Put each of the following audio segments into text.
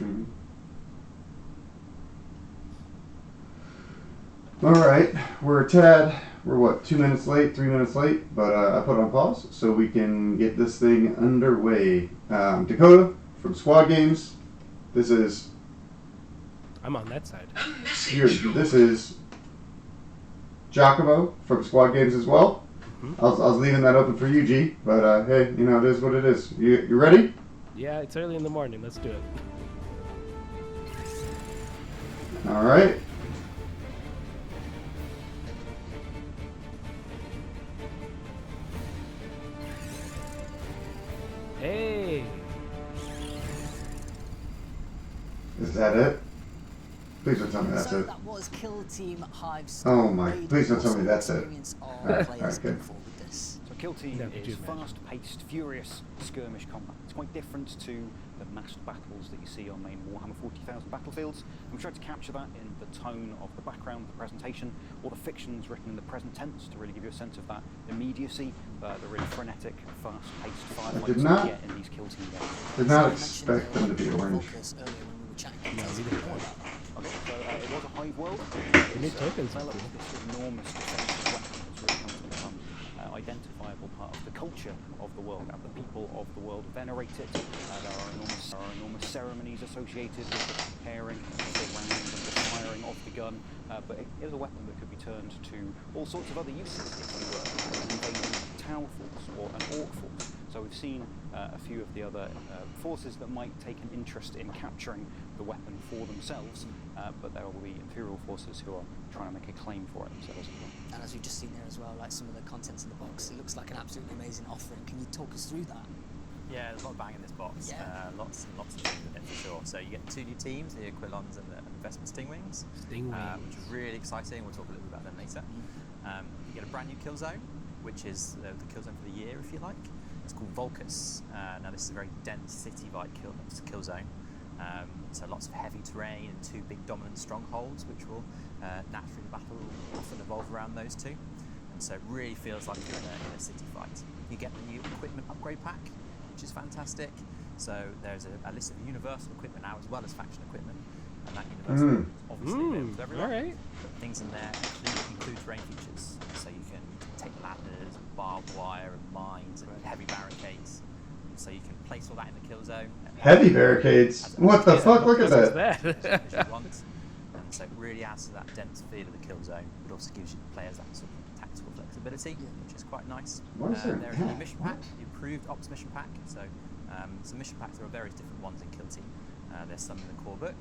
streaming. Alright, we're what, 2 minutes late, 3 minutes late, but I put on pause so we can get this thing underway. Dakotah from Squad Games. This is... I'm on that side. This is Giacomo from Squad Games as well. I was leaving that open for you, G, but hey, you know, it is what it is. You ready? Yeah, it's early in the morning. Let's do it. Alright. Hey! Is that it? Please don't tell me that's it. That was Kill Team Hivestorm. Oh my, please don't tell me that's it. Alright, good. So Kill Team is fast-paced, furious skirmish combat. It's quite different to the massed battles that you see on main Warhammer 40,000 battlefields. And we tried to capture that in the tone of the background, the presentation, or the fictions written in the present tense to really give you a sense of that immediacy, the really frenetic, fast-paced firefights you get in these Kill Team games. Did not expect them to be orange. No, we didn't. Okay, so it was a hive world. We need tokens. Developed this enormous defensive weapon that's really come to become identifiable part of the culture of the world, and the people of the world venerate it. There are enormous ceremonies associated with the preparing of the round and the firing of the gun, but it is a weapon that could be turned to all sorts of other uses if you were an invading Tau force or an Orc force. So we've seen a few of the other forces that might take an interest in capturing the weapon for themselves, but there will be Imperial forces who are trying to make a claim for it themselves as well. And as we've just seen there as well, like some of the contents in the box, it looks like an absolutely amazing offering. Can you talk us through that? Yeah, there's a lot of bang in this box. Yeah. Lots and lots of things in it for sure. So you get 2 new teams, the Aquilons and the Vespid Stingwings, which is really exciting. We'll talk a little bit about them later. You get a brand new kill zone, which is the kill zone for the year, if you like. It's called Vulcus. Now this is a very dense city-wide kill zone. So lots of heavy terrain and 2 big dominant strongholds, which will naturally the battle will often evolve around those 2. And so it really feels like you're in a city fight. You get the new equipment upgrade pack, which is fantastic. So there's a list of universal equipment now as well as faction equipment. And that universal is obviously available to everyone. Alright. But things in there include terrain features. So you can take ladders, barbed wire and mines and heavy barricades. So you can place all that in the kill zone. Heavy barricades? What the fuck? Look at that. And so it really adds to that dense feel of the kill zone, but also gives you players that sort of tactical flexibility, which is quite nice. There is a new mission pack, the improved ops mission pack. So mission packs, there are various different ones in Kill Team. There's some in the core book,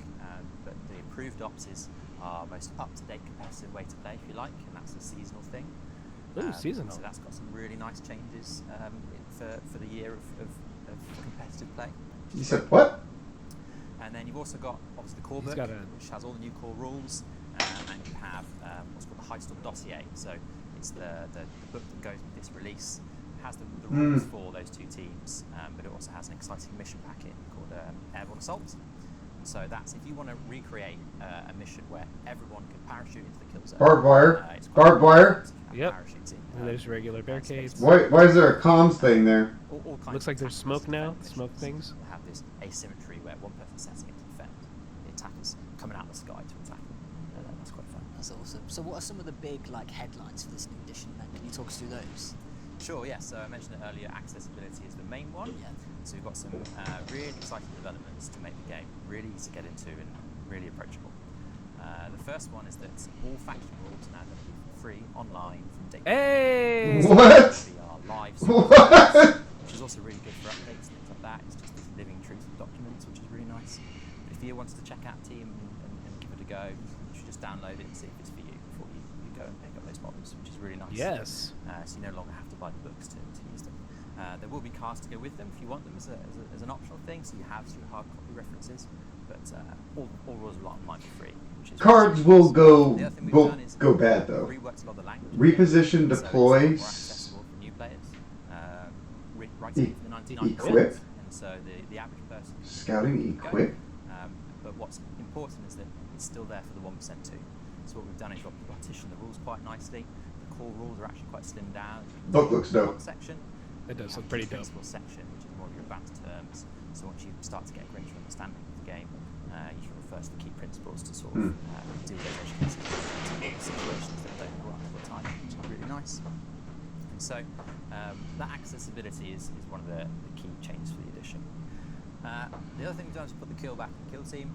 but the improved ops is our most up-to-date competitive way to play, if you like, and that's a seasonal thing. Ooh, seasonal. So that's got some really nice changes for the year of competitive play. You said what? And then you've also got obviously the core book, which has all the new core rules, and you have what's called the Hivestorm dossier. So it's the book that goes with this release. It has the rules for those 2 teams, but it also has an exciting mission packet called Airborne Assault. So that's if you want to recreate a mission where everyone can parachute into the kill zone. Barbed wire. Barbed wire. Yep. And there's regular barricades. Why is there a comms thing there? All Looks like there's smoke now. Smoke things. We'll have this asymmetry where one person's setting it to defend, the attackers coming out of the sky to attack them. That's quite fun. That's awesome. So what are some of the big headlines for this new edition then? Can you talk us through those? Sure, yes. So I mentioned it earlier, accessibility is the main one. Yeah. So we've got some really exciting developments to make the game really easy to get into and really approachable. The first one is that all faction rules are now going to be free online from day one. Hey! What? Live which is also really good for updates and things like that. It's just these living truth documents, which is really nice. But if you wanted to check out Team and give it a go, you should just download it and see if it's for you before you go and pick up those models, which is really nice. Yes. So you no longer have to buy the books to use them. There will be cards to go with them if you want them as an optional thing, so you have some hard copy references. But all rules are online for free. Which is Cards will go bad though. Reworked a lot of the language. Reposition, deploy, equip. And so the average person Scouting, equip. But what's important is that it's still there for the 1% too. So what we've done is we've partitioned the rules quite nicely. The core rules are actually quite slimmed down. Book looks dope. Section. It does look pretty dope. Principal section, which is more of your advanced terms. So once you start to get a greater understanding of the game, you can refer to the key principles to sort of deal with those edge cases, situations that don't go up all the time, which is really nice. And so that accessibility is one of the key changes for the edition. The other thing we've done is put the kill back in the kill team.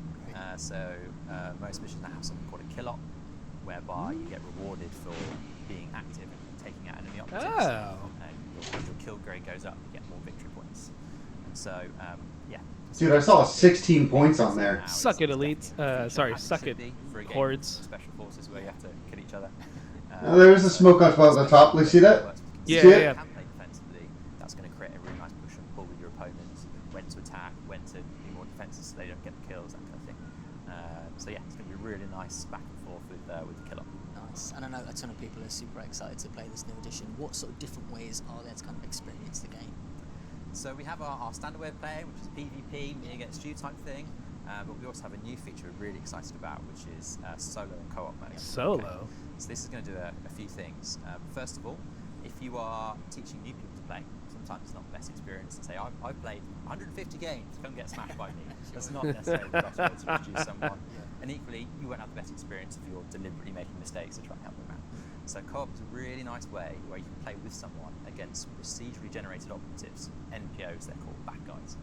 Most missions now have something called a kill op, whereby you get rewarded for being active and taking out enemy operatives. And your kill grade goes up, you get more victory points. And so, yeah. Dude, I saw 16 points on there. Suck it, elites. Sorry, suck it, hordes. Special forces where you have to kill each other. There's a smoke up at the top. Please see that? Yeah, see yeah, it? yeah. Can play defensively. That's going to create a really nice push and pull with your opponents. When to attack, when to be more defensive so they don't get the kills, that kind of thing. So yeah, it's going to be really nice back and forth with the kill up. Nice. And I know a ton of people are super excited to play this new edition. What sort of different ways are there to kind of experience the game? So we have our standard way of playing, which is PvP, me against you type thing. But we also have a new feature we're really excited about, which is solo and co-op mode. Solo? Okay. So this is going to do a few things. First of all, if you are teaching new people to play, sometimes it's not the best experience to say, I've played 150 games, come get smashed by me. That's not necessarily the best way to introduce someone. And equally, you won't have the best experience if you're deliberately making mistakes to try and help them out. So co-op is a really nice way where you can play with someone against procedurally generated operatives, NPOs they're called, bad guys.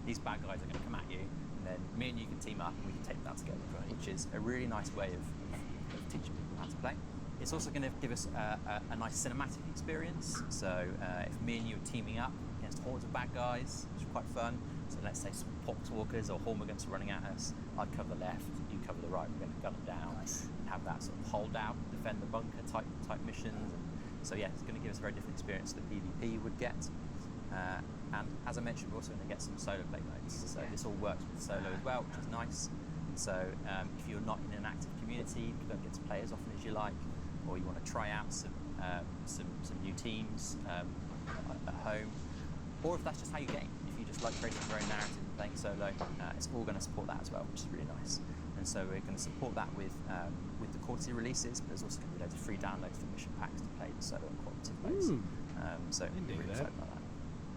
These bad guys are going to come at you, and then me and you can team up and we can take that together, which is a really nice way of teaching people how to play. It's also going to give us a nice cinematic experience. So if me and you are teaming up against hordes of bad guys, which is quite fun. So let's say some poxwalkers or hormagaunts are running at us. I'd cover the left, you cover the right. We're going to gun them down and have that sort of hold out, defend the bunker type missions. And so yeah, it's going to give us a very different experience that PvP would get. And as I mentioned, we're also going to get some solo play modes. So this all works with solo as well, which is nice. So if you're not in an active community, you don't get to play as often as you like, or you want to try out some new teams at home, or if that's just how you game. If you just like creating your own narrative and playing solo, it's all going to support that as well, which is really nice. And so we're going to support that with the quarterly releases, but there's also going to be loads of free downloads for mission packs to play the solo and cooperative modes. So we're really excited about that.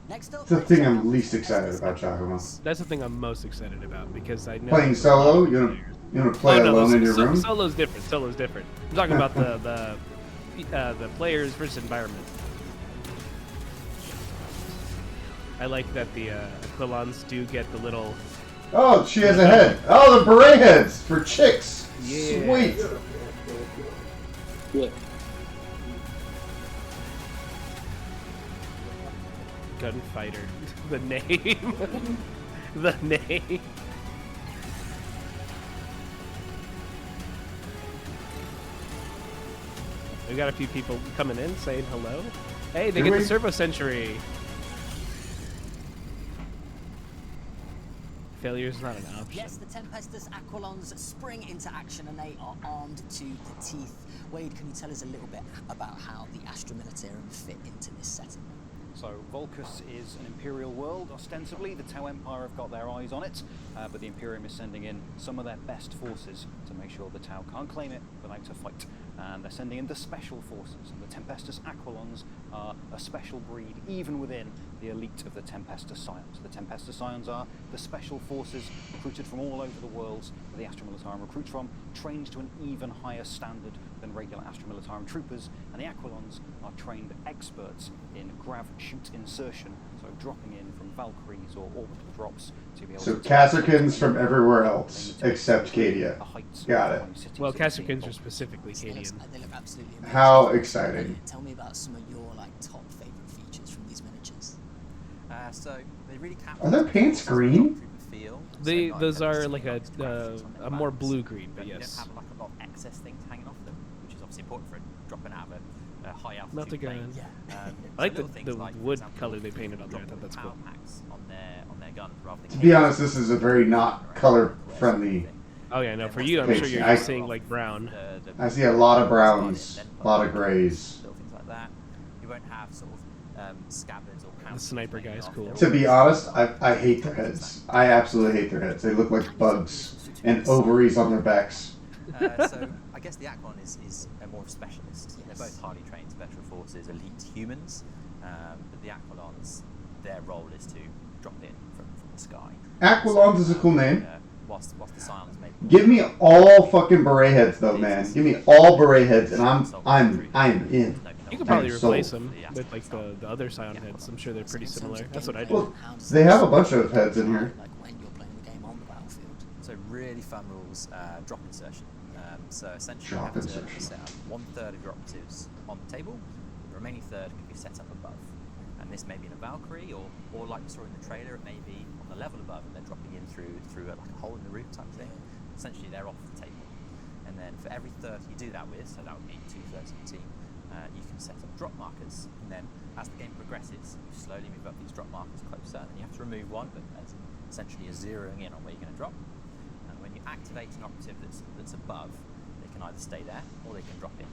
Next up, It's the thing I'm least excited about, Giacomo. That's the thing I'm most excited about because I know Playing solo? You want to play alone in your room? Solo's different. Solo's different. I'm talking about the players versus environment. I like that the Aquilons do get the little. Oh, she has a head. Oh, the beret heads for chicks. Yeah. Sweet. Yeah. Gunfighter. The name. The name. We got a few people coming in saying hello. Hey, they Do get we? the Servo Century. Failure is not an option. Yes, the Tempestus Aquilons spring into action and they are armed to the teeth. Wade, can you tell us a little bit about how the Astra Militarum fit into this setting? So Volcus is an imperial world, ostensibly. The Tau Empire have got their eyes on it, but the Imperium is sending in some of their best forces to make sure the Tau can't claim it without a fight. And they're sending in the special forces, and the Tempestus Aquilons are a special breed, even within the elite of the Tempestus Scions. The Tempestus Scions are the special forces recruited from all over the world that the Astra Militarum recruit from, trained to an even higher standard than regular Astra Militarum troopers, and the Aquilons are trained experts in grav-shoot insertion, so dropping in from Valkyries or orbital drops to be able So to... Kasrkins from everywhere else except Cadia. Got it. Well, Kasrkins are specifically They Cadian. look absolutely amazing. How exciting. Tell me about some of your top favourite features from these miniatures. So they really capture Are their pants green? feel. Those are like a more blue-green, but You yes. don't have like a lot of excess things hanging off them, which is obviously important for dropping out of a high altitude Melted plane. gun. I like the wood color they painted on there. I thought that's cool. Packs on their guns rather than To be honest, this is a very not color-friendly. Oh yeah, no. For you, I'm sure you're I- just seeing like brown. I see a lot of browns, a lot of grays. Little things like that. You won't have sort of scabbards or pounds. The sniper guy's cool. To be honest, I hate their heads. I absolutely hate their heads. They look like bugs and ovaries on their backs. So I guess the Aquilon is a more specialist. They're both highly trained special forces, elite humans. But the Aquilons, their role is to drop in from the sky. Aquilons is a cool name. Whilst the Scions maybe. Give me all fucking beret heads though, man. Give me all beret heads, and I'm in. You could probably I'm replace sold. them with like the other Scion heads. I'm sure they're pretty similar. That's what I did. Well, they have a bunch of heads in here. Like when you're playing the game on the battlefield. So really fun rules, drop insertion. So essentially Drop you have insertion. to set up 1/3 of your operatives on the table, the remaining third can be set up above. And this may be in a Valkyrie, or like you saw in the trailer, it may be on the level above and they're dropping in through like a hole in the roof type thing. Essentially they're off the table. And then for every third you do that with, so that would be 2/3 of the team, you can set up drop markers. And then as the game progresses, you slowly move up these drop markers closer, and you have to remove one, but essentially you're zeroing in on where you're going to drop. And when you activate an operative that's above, they can either stay there or they can drop in.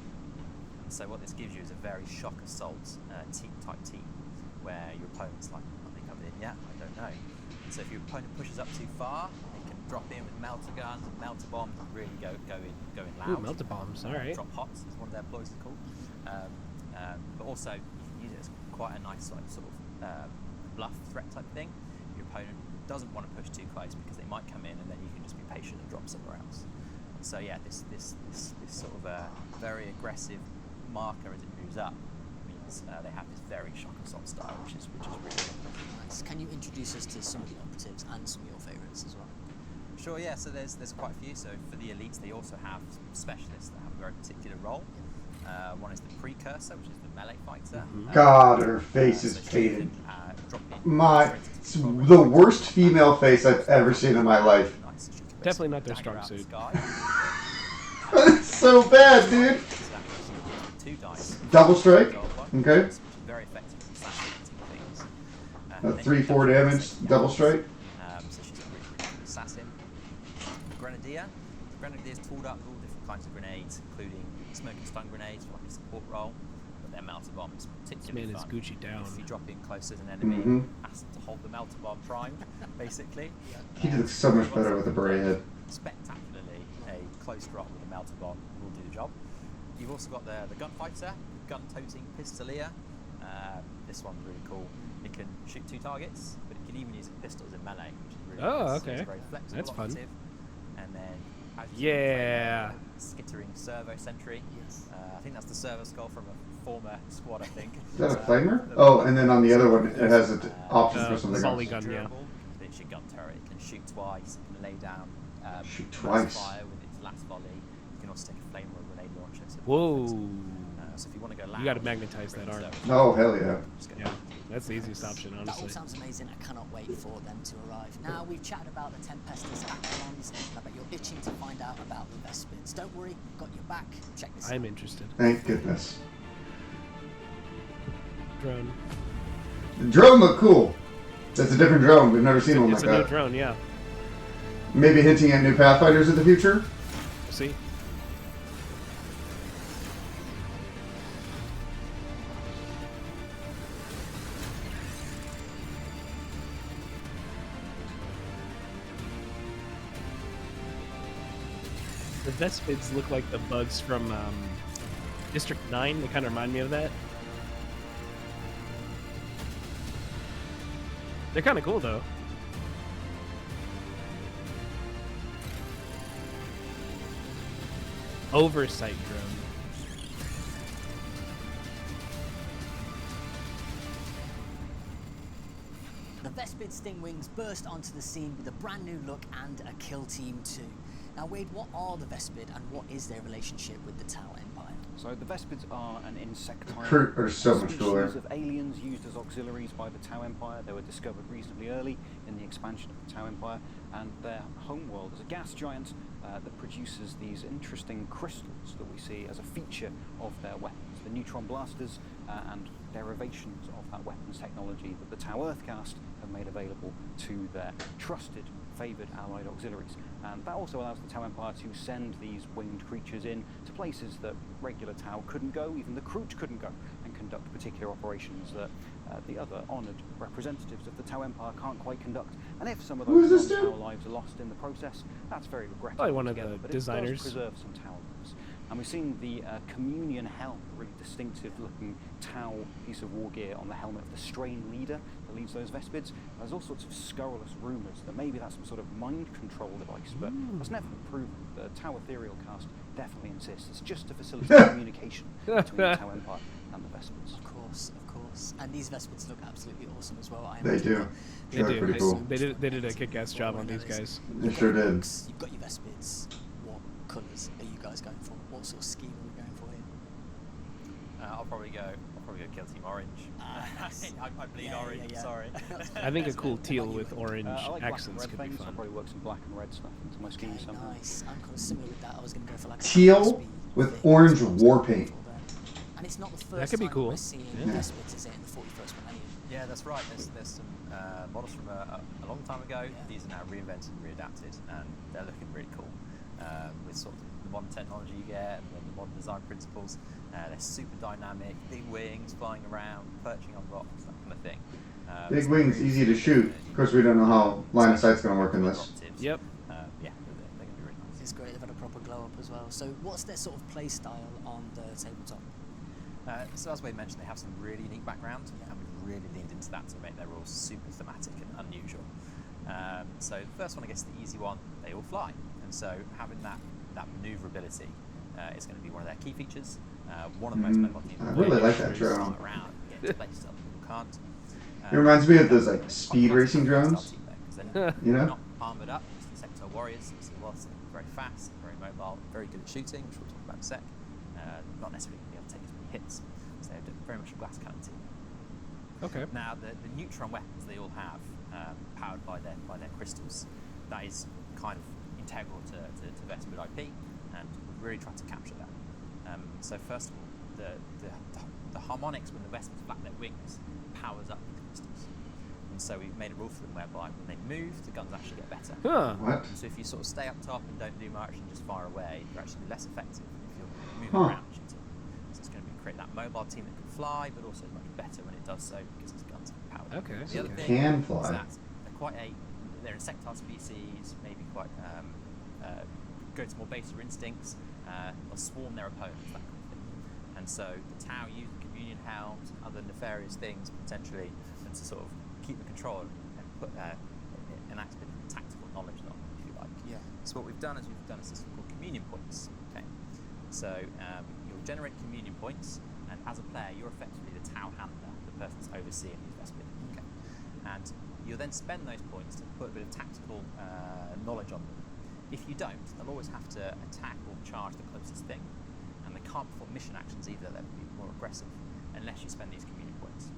And so what this gives you is a very shock assault type team, where your opponent's like, are they coming in yet? I don't know. And so if your opponent pushes up too far, they can drop in with melter guns and melter bombs and really go in loud. Ooh, melter bombs, alright. Drop hots is one of their ploys called. But also you can use it as quite a nice like sort of bluff threat type thing. Your opponent doesn't want to push too close because they might come in, and then you can just be patient and drop somewhere else. And so yeah, this sort of very aggressive marker as it moves up means they have this very shock assault style, which is really good. Nice. Can you introduce us to some of the operatives and some of your favourites as well? Sure, yeah. So there's quite a few. So for the elites, they also have specialists that have a very particular role. One is the precursor, which is the melee fighter. God, her face is so she painted. can, drop in It's the worst female face I've ever seen in my life. Definitely not their strong suit. It's so bad, dude. Two dice. Double strike. Okay. Which is very effective in assassinating things. And then 3-4 you have damage. Double strike. So she's a really good assassin. Grenadier. Grenadier's tooled up with all different kinds of grenades, including smoke and stun grenades for like a support role. But their melter bombs particularly Man is fun. Gucci down. If you drop in close to an enemy, Mhm. ask them to hold the melter bomb primed, basically. He looks so much better with a beret head. Spectacularly, a close drop with a melter bomb will do the job. You've also got the gunfighter, gun-toting pistolier. This one's really cool. It can shoot 2 targets, but it can even use pistols in melee, which is really Oh, nice. okay. It's a very flexible That's fun. operative. And then, as you Yeah. skittering servo sentry. Yes. I think that's the servo skull from a former squad, I think. Is that a flamer? Oh, and then on the other one, it has an option for something volley else. gun, yeah. It's your gun turret. It can shoot twice. It can lay down. Shoot burst twice. Fire with its last volley. You can also take a flamer or grenade launcher. So Whoa. so if you want to go loud, You gotta magnetize that arm. Oh, hell yeah. Yeah, that's the easiest option, That all honestly. sounds amazing. I cannot wait for them to arrive. Now, we've chatted about the Tempestus Aquilons. I bet you're itching to find out about the Vespids. Don't worry, we've got your back. Check this out. I'm interested. Thank goodness. Drone. The drone looked cool. That's a different drone. We've never seen one It's like a new that. drone, yeah. Maybe hinting at new Pathfinders in the future? See? The Vespids look like the bugs from District 9. They kind of remind me of that. They're kind of cool, though. Oversight drone. The Vespid Stingwings burst onto the scene with a brand new look and a kill team too. Now Wade, what are the Vespid and what is their relationship with the Tau Empire? So the Vespids are an insectoid Kurt are so much species cooler. of aliens used as auxiliaries by the Tau Empire. They were discovered reasonably early in the expansion of the Tau Empire, and their homeworld is a gas giant that produces these interesting crystals that we see as a feature of their weapons. The neutron blasters and derivations of that weapons technology that the Tau Earthcast have made available to their trusted, favoured allied auxiliaries. And that also allows the Tau Empire to send these winged creatures in to places that regular Tau couldn't go, even the Kroot couldn't go, and conduct particular operations that the other honoured representatives of the Tau Empire can't quite conduct. And if some of Who is those this non-Tau dude? lives are lost in the process, that's very regrettable. Probably one of the altogether, but designers. It does preserve some Tau lives. And we've seen the Communion Helm, really distinctive looking Tau piece of war gear on the helmet of the Strain Leader, believes those Vespids. There's all sorts of scurrilous rumours that maybe that's some sort of mind control device, but that's never been proven. The Tau Ethereal cast definitely insists it's just to facilitate communication between the Tau Empire and the Vespids. Of course, of course. And these Vespids look absolutely awesome as well. They do. They do. Pretty cool. They did a kick-ass job on these guys. They sure did. You've got your Vespids. What colours are you guys going for? What sort of scheme are we going for here? I'll probably go kill Team Orange. I bleed orange. Sorry. I think a cool teal with orange I like accents black could and be red things. I'll fun. probably work some black and red stuff into my scheme somehow. Nice. I'm kind of similar with that. I was going to go for like a Teal with orange war paint. And it's not the first That could be time cool. we're seeing Yeah. Vespids, is it, in the 41st millennium? Yeah, that's right. There's some models from a long time ago. Yeah. These are now reinvented and readapted, and they're looking really cool. With sort of the modern technology you get and the modern design principles. They're super dynamic, big wings, flying around, perching on rocks, that kind of thing. Big so wings, really easy to shoot. Of course, we don't know how line of sight's going to work in this. operatives. Yep. Yeah, they're going to be really nice. It's great. They've had a proper glow up as well. So what's their sort of play style on the tabletop? So as Wade mentioned, they have some really unique background, and we've really leaned into that to make their rules super thematic and unusual. So the first one, I guess the easy one, they all fly. And so having that maneuverability is going to be one of their key features. One of the most mobile teams. I really like that drone. Around, get to places other people can't. It reminds me of those like speed racing drones. They're You know? not armoured up, it's the sector warriors, so whilst they're very fast, very mobile, very good at shooting, which we'll talk about in a sec, not necessarily going to be able to take as many hits, so they're very much a glass cannon team. Okay. Now, the neutron weapons they all have, powered by their crystals, that is kind of integral to Vespid IP, and we've really tried to capture that. So first of all, the harmonics when the Vespids flap their wings powers up the crystals. And so we've made a rule for them whereby when they move, the guns actually get better. Huh. What? And so if you sort of stay up top and don't do much and just fire away, you're actually less effective if you're moving around shooting. So it's going to create that mobile team that can fly, but also much better when it does so because its guns are powered. Okay. The other thing Can is fly. that they're insectile species, maybe quite go to more baser instincts, they'll swarm their opponents, that kind of thing. And so the Tau use the communion helms and other nefarious things potentially and to sort of keep the control and put enact a bit of tactical knowledge on, if you like. Yeah. So what we've done is a system called communion points. Okay. So you'll generate communion points, and as a player, you're effectively the Tau handler, the person that's overseeing these Vespid. Okay. And you'll then spend those points to put a bit of tactical knowledge on them. If you don't, they'll always have to attack or charge the closest thing, and they can't perform mission actions either. They'll be more aggressive unless you spend these communion points.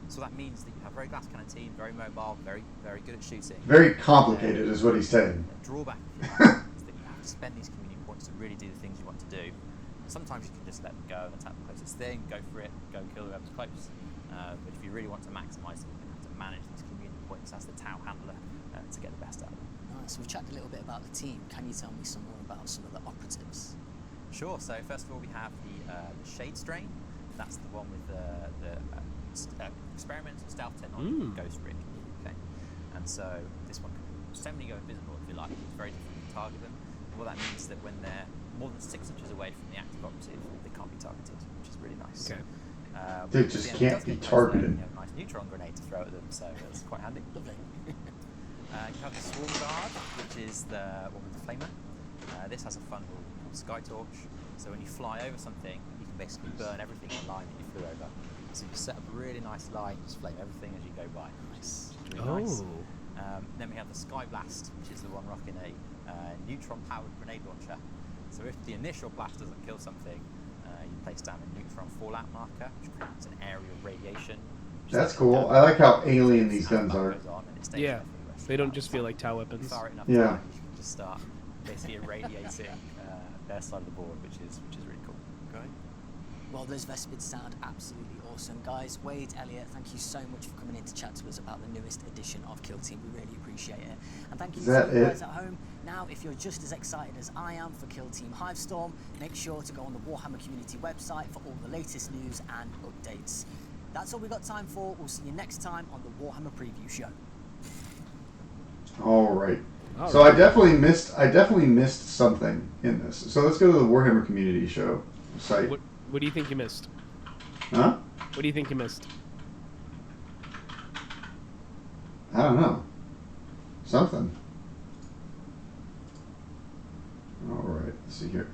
So that means that you have a very glass cannon team, very mobile, very good at shooting. Very complicated is what he's saying. The drawback if you like, is that you have to spend these communion points to really do the things you want to do. Sometimes you can just let them go and attack the closest thing, go for it, go kill whoever's close. But if you really want to maximise them, you're going to have to manage these communion points as the Tau handler to get the best out of them. Nice. We've chatted a little bit about the team. Can you tell me some more about some of the operatives? Sure. So first of all, we have the Shade strain. That's the one with the experimental stealth technology, Ghost Rig. Okay. And so this one can semi-go invisible if you like. It's very difficult to target them. And what that means is that when they're more than 6 inches away from the active operative, they can't be targeted, which is really nice. Okay. They just can't be targeted. You have a nice neutron grenade to throw at them, so that's quite handy. Lovely. You have the Swarm Guard, which is the one with the flamer. This has a fun rule called Sky Torch. So when you fly over something, you can basically burn everything in line that you flew over. So you set up a really nice line, just flame everything as you go by. Nice. Really nice. Then we have the Sky Blast, which is the one rocking a neutron-powered grenade launcher. So if the initial blast doesn't kill something, you place down a neutron fallout marker, which creates an aerial radiation. That's cool. I like how alien these guns are. Yeah, they don't just feel like Tau weapons. Yeah. You can just start basically irradiating their side of the board, which is really cool. Great. Well, those Vespids sound absolutely awesome. Guys, Wade, Elliot, thank you so much for coming in to chat to us about the newest edition of Kill Team. We really appreciate it. And thank you to you guys at home. Now, if you're just as excited as I am for Kill Team Hivestorm, make sure to go on the Warhammer community website for all the latest news and updates. That's all we've got time for. We'll see you next time on the Warhammer Preview Show. All right. So I definitely missed something in this. So let's go to the Warhammer Community Show site. What do you think you missed? Huh? What do you think you missed? I don't know. Something. Alright, let's see here.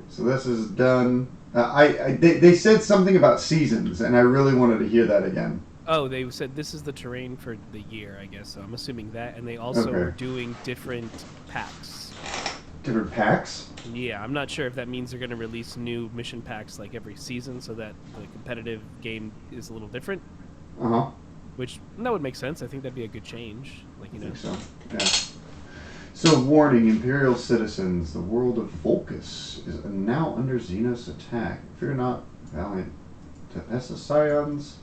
So this is done. They said something about seasons, and I really wanted to hear that again. Oh, they said this is the terrain for the year, I guess. So I'm assuming that, and they also are doing different packs. Different packs? Yeah, I'm not sure if that means they're going to release new mission packs like every season, so that the competitive game is a little different. Which that would make sense. I think that'd be a good change. Like, you know. I think so. Yeah. So, warning, Imperial citizens, the world of Volcus is now under Xenos attack. Fear not, valiant Tempestus Aquilons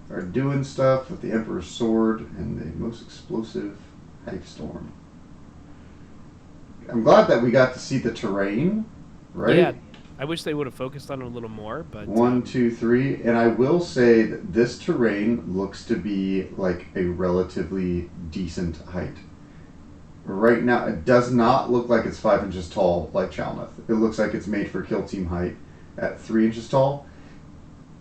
are doing stuff with the Emperor's sword and the most explosive Hivestorm. I'm glad that we got to see the terrain, right? Yeah, I wish they would have focused on it a little more, but... 1, 2, 3, and I will say that this terrain looks to be like a relatively decent height. Right now, it does not look like it's 5 inches tall like Chalmouth. It looks like it's made for kill team height at 3 inches tall.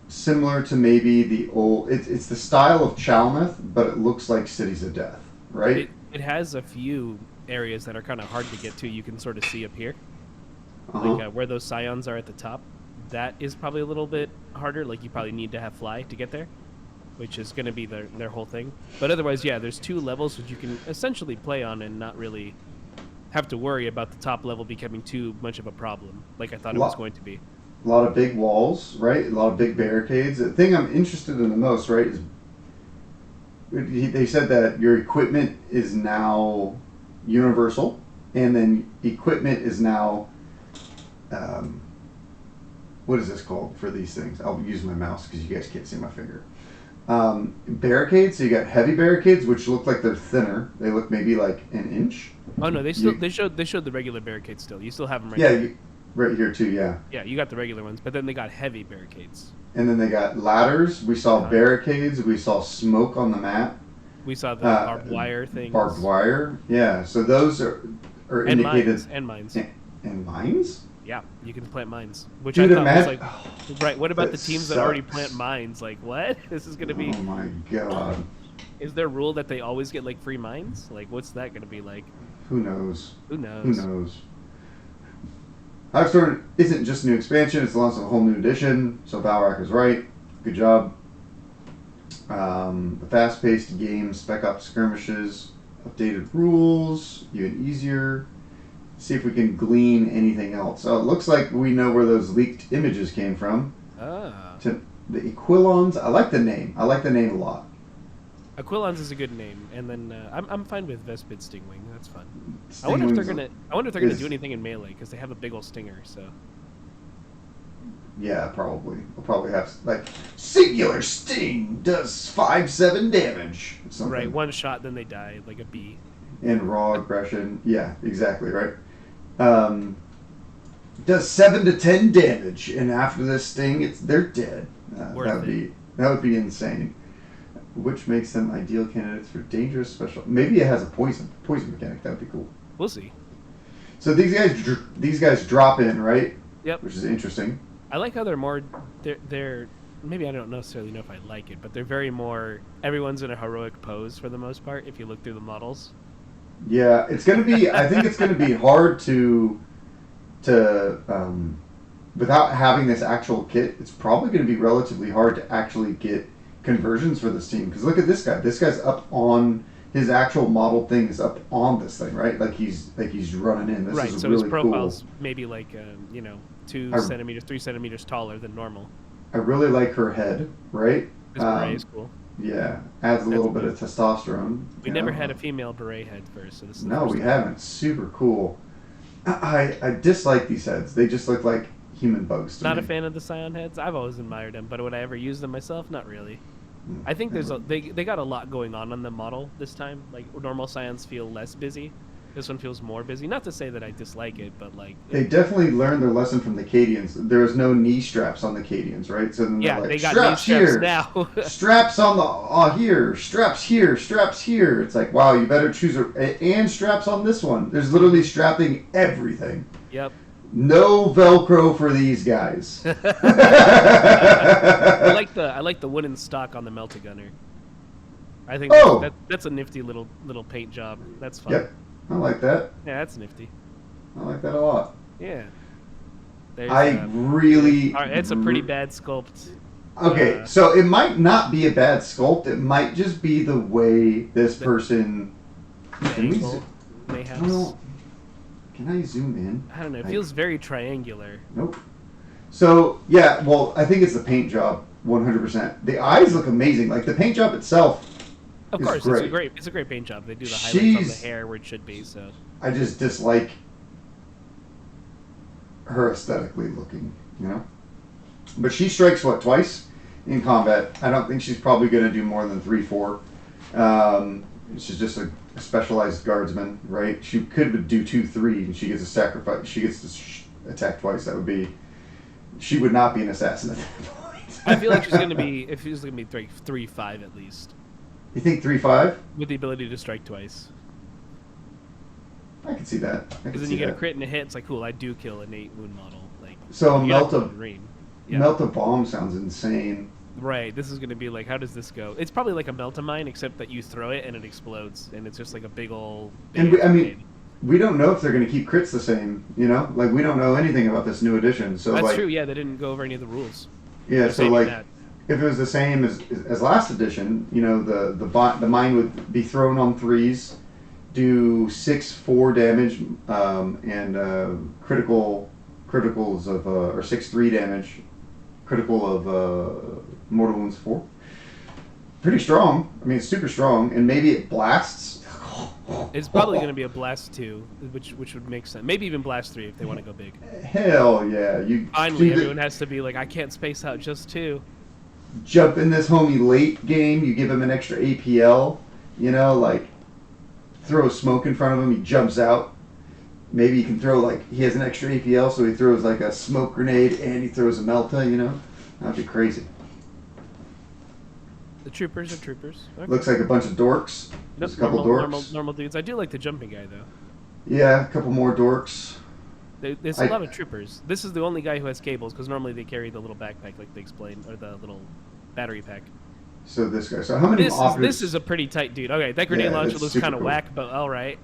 Similar to maybe the old... It's the style of Chalmouth, but it looks like Cities of Death, right? It has a few areas that are kind of hard to get to. You can sort of see up here. Like where those scions are at the top. That is probably a little bit harder. Like you probably need to have fly to get there, which is going to be their whole thing. But otherwise, yeah, there's 2 levels which you can essentially play on and not really have to worry about the top level becoming too much of a problem, like I thought it was going to be. A lot of big walls, right? A lot of big barricades. The thing I'm interested in the most, right, is they said that your equipment is now universal, and then equipment is now... what is this called for these things? I'll use my mouse because you guys can't see my finger. Barricades. So you got heavy barricades, which look like they're thinner. They look maybe like an inch. Oh no, they showed the regular barricades still. You still have them right there. Right here too. Yeah. Yeah, you got the regular ones, but then they got heavy barricades. And then they got ladders. We saw barricades. We saw smoke on the map. We saw the barbed wire things. Barbed wire. Yeah. So those are and indicated. Mines. And mines. Yeah, you can plant mines, which Dude, I thought was like, right. What about the teams sucks. that already plant mines? Like, what? This is gonna be. Oh my god. Is there a rule that they always get like free mines? Like, what's that gonna be like? Who knows? Who knows? Who knows? Hivestorm isn't just a new expansion; it's the launch of a whole new edition. So Balrak is right. Good job. The fast-paced game, spec ops skirmishes, updated rules, even easier. See if we can glean anything else. So it looks like we know where those leaked images came from. To the Aquilons. I like the name. I like the name a lot. Aquilons is a good name, and then I'm fine with Vespid Stingwing. That's fun. Stingwings I wonder if they're gonna do anything in melee because they have a big old stinger. So. Yeah, probably. We'll probably have like singular sting does 5/7 damage. Right, one shot, then they die like a bee. And raw aggression. Yeah, exactly right. Does 7 to 10 damage, and after this sting, they're dead. That would be insane. Which makes them ideal candidates for dangerous special. Maybe it has a poison mechanic. That would be cool. We'll see. So these guys drop in, right? Yep. Which is interesting. I like how they're maybe I don't necessarily know if I like it, but they're very more. Everyone's in a heroic pose for the most part. If you look through the models. Yeah, it's gonna be. I think it's gonna be hard to without having this actual kit. It's probably gonna be relatively hard to actually get conversions for this team. Because look at this guy. This guy's up on his actual model thing is up on this thing, right? Like he's running in. This right. is So really his profile's cool. Maybe like 2 centimeters, 3 centimeters taller than normal. I really like her head, right? This beret is cool. Yeah, adds a little bit of testosterone. We never had a female beret head first, so this is no, we haven't. Super cool. I dislike these heads. They just look like human bugs to me. Not a fan of the Scion heads. I've always admired them, but would I ever use them myself? Not really. I think they got a lot going on the model this time. Like normal Scions feel less busy. This one feels more busy. Not to say that I dislike it, but like they definitely learned their lesson from the Cadians. There was no knee straps on the Cadians, right? So then yeah, like, they got straps knee straps here, now. straps on the here, straps here, straps here. It's like wow, you better choose and straps on this one. There's literally strapping everything. Yep. No Velcro for these guys. I like the wooden stock on the Melta-Gunner. I think that's a nifty little paint job. That's fun. Yep, I like that. Yeah, that's nifty. I like that a lot. Yeah. It's a pretty bad sculpt. Okay, so it might not be a bad sculpt. It might just be the way this person. Mayhaps. Can I zoom in? I don't know. It feels very triangular. Nope. So yeah, well, I think it's the paint job, 100%. The eyes look amazing. Like the paint job itself. Of course, great. It's a great paint job. They do the highlights on the hair where it should be. So I just dislike her aesthetically looking, you know. But she strikes twice in combat. I don't think she's probably going to do more than 3-4. She's just a specialized guardsman, right? She could do 2-3, and she gets a sacrifice. She gets to attack twice. That would be. She would not be an assassin at that point. I feel like she's going to be. If she's going to be 3-5 at least. You think 3-5? With the ability to strike twice. I can see that. Because then you get a crit and a hit. It's like, cool, I do kill an 8 wound model. Like, so melt a bomb sounds insane. Right. This is going to be like, how does this go? It's probably like a melt-a-mine, except that you throw it and it explodes, and it's just like a big old. We don't know if they're going to keep crits the same. You know, like we don't know anything about this new edition. So that's true. Yeah, they didn't go over any of the rules. Yeah. So like, if it was the same as last edition, you know, the mine would be thrown on 3s. Do 6-4 damage and criticals of or 6-3 damage, critical of mortal wounds 4. Pretty strong. I mean, it's super strong, and maybe it blasts. It's probably going to be a blast 2, which would make sense. Maybe even blast 3 if they want to go big. Hell yeah! Finally, everyone has to be like, I can't space out just 2. Jump in this homie late game. You give him an extra APL. You know, like. Throw smoke in front of him, he jumps out. Maybe you can throw, like, he has an extra APL, so he throws, like, a smoke grenade and he throws a Melta, you know? That'd be crazy. The troopers are troopers. Okay. Looks like a bunch of dorks. Just a couple dorks. Normal dudes. I do like the jumping guy, though. Yeah, a couple more dorks. There's a lot of troopers. This is the only guy who has cables, because normally they carry the little backpack, like they explained, or the little battery pack. So this guy. So how many this is a pretty tight dude. Okay, that grenade launcher looks kind of whack, but all right.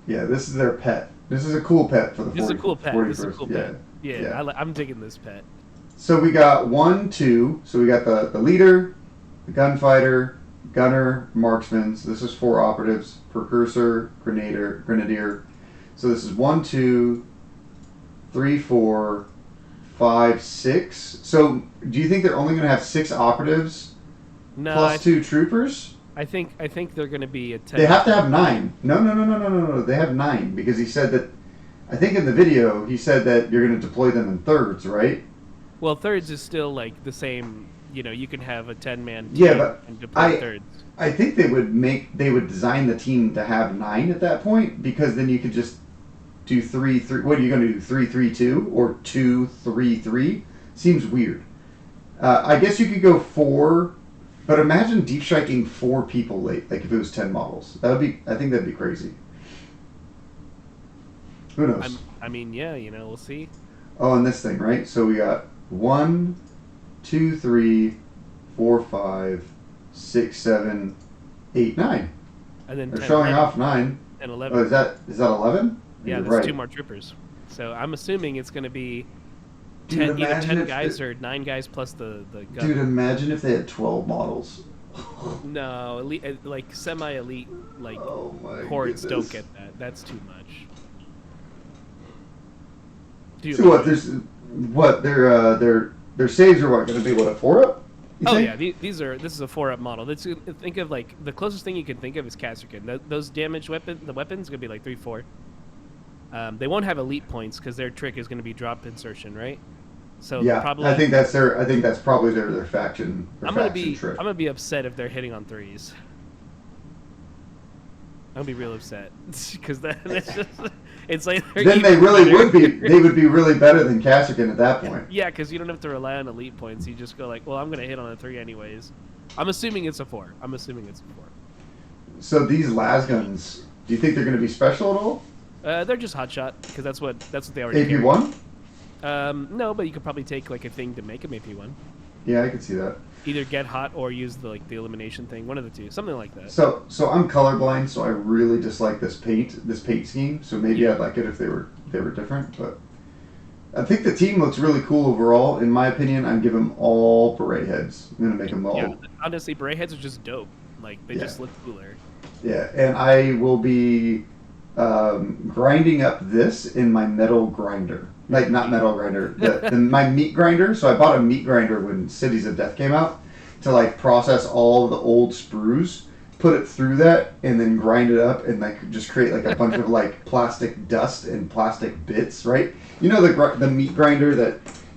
Yeah, this is their pet. This is a cool pet for the 41st. This is a cool pet. This is a cool pet. Yeah. I'm digging this pet. So we got 1, 2. So we got the leader, the gunfighter, gunner, marksman. So this is 4 operatives: precursor, grenadier. So this is 1, 2, 3, 4, 5, 6. So do you think they're only going to have 6 operatives? No, plus 2 troopers? I think they're going to be a 10. They have to have 9. No. They have 9 because he said that. I think in the video he said that you're going to deploy them in thirds, right? Well, thirds is still like the same. You know, you can have a 10-man team and deploy thirds. I think they would design the team to have 9 at that point, because then you could just do 3-3. What are you going to do? 3-3-2 or 2-3-3? Seems weird. I guess you could go 4. But imagine deep striking 4 people late, like if it was 10 models. I think that'd be crazy. Who knows? I mean, yeah, you know, we'll see. Oh, and this thing, right? So we got 1, 2, 3, 4, 5, 6, 7, 8, 9. And then they're showing off 9. And 11. Oh, is that 11? Yeah, there's right. 2 more troopers. So I'm assuming it's going to be 10, either 10 guys or 9 guys plus the gun. Dude, imagine if they had 12 models. No, elite, like semi-elite, like hordes don't get that. That's too much. Dude, so what? Their saves are what? Going to be what, a 4-up? Oh yeah, this is a 4-up model. Think of like the closest thing you can think of is Kasserkin. Those damage weapons gonna be like 3-4. They won't have elite points because their trick is going to be drop insertion, right? So yeah, probably, I think that's probably their faction. I'm gonna be upset if they're hitting on 3s. I'm gonna be real upset because that's just it's like then they really would be. They would be really better than Kasserkin at that point. Yeah, because you don't have to rely on elite points. You just go like, well, I'm gonna hit on a 3 anyways. I'm assuming it's a 4. So these lasguns, do you think they're going to be special at all? They're just hotshot because that's what they already AP1? No, but you could probably take like a thing to make an AP one. Yeah, I could see that. Either get hot or use the elimination thing. One of the two, something like that. So I'm colorblind, so I really dislike this paint scheme. So maybe I'd like it if they were different. But I think the team looks really cool overall. In my opinion, I'd give them all beret heads. I'm gonna make them all. Yeah, honestly, beret heads are just dope. Like they just look cooler. Yeah, and I will be grinding up this in my metal grinder. Like, not metal grinder, my meat grinder. So I bought a meat grinder when Cities of Death came out to, like, process all the old sprues, put it through that, and then grind it up and, like, just create, like, a bunch of, like, plastic dust and plastic bits, right? You know the meat grinder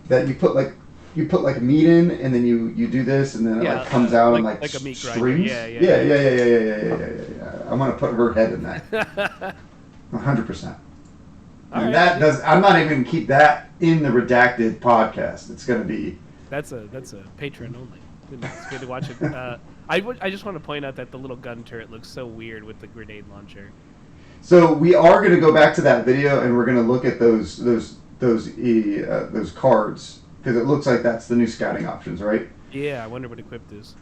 that you put, like, meat in, and then you do this, and then it, like, comes out and, like a meat strings? grinder. Yeah. I'm going to put her head in that. 100%. And I'm not even going to keep that in the redacted podcast. It's going to be... That's a Patreon only. It's good to watch it. I just want to point out that the little gun turret looks so weird with the grenade launcher. So we are going to go back to that video and we're going to look at those cards, because it looks like that's the new scouting options, right? Yeah, I wonder what equipped is.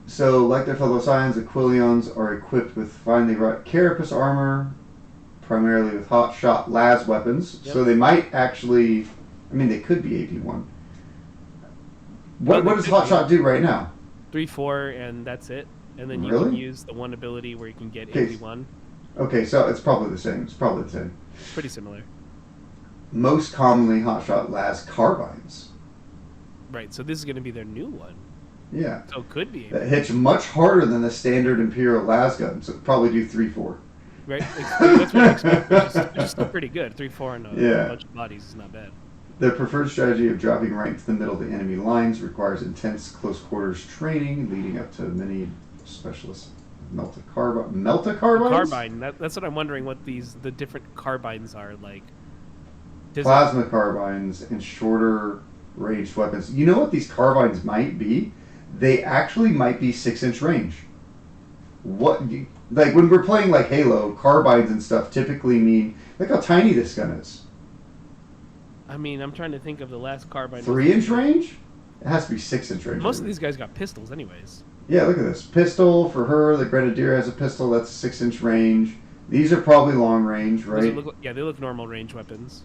So, like their fellow Scions, Aquilons are equipped with finely wrought carapace armor, primarily with hot shot las weapons. Yep. So they might actually, I mean, they could be AP1. What does hot shot do right now? 3/4, and that's it. And then you can use the one ability where you can get AP1. Okay, so it's probably the same. Pretty similar. Most commonly hot shot las carbines. Right, so this is going to be their new one. Yeah. So it could be. That hits much harder than the standard Imperial las gun, so it'd probably do 3/4. Right, that's what I expect, which is still pretty good. 3/4 and a bunch of bodies is not bad. Their preferred strategy of dropping right into the middle of the enemy lines requires intense close quarters training, leading up to many specialist melta carbines. Carbine. That's what I'm wondering. What the different carbines are like. Plasma carbines and shorter ranged weapons. You know what these carbines might be? They actually might be 6-inch range. Like when we're playing like Halo, carbines and stuff typically mean, look how tiny this gun is. I mean, I'm trying to think of the last carbine. 3-inch range? It has to be 6-inch range. Most of these guys got pistols anyways. Yeah, look at this. Pistol for her. The Grenadier has a pistol. That's 6-inch range. These are probably long range, right? They look normal range weapons.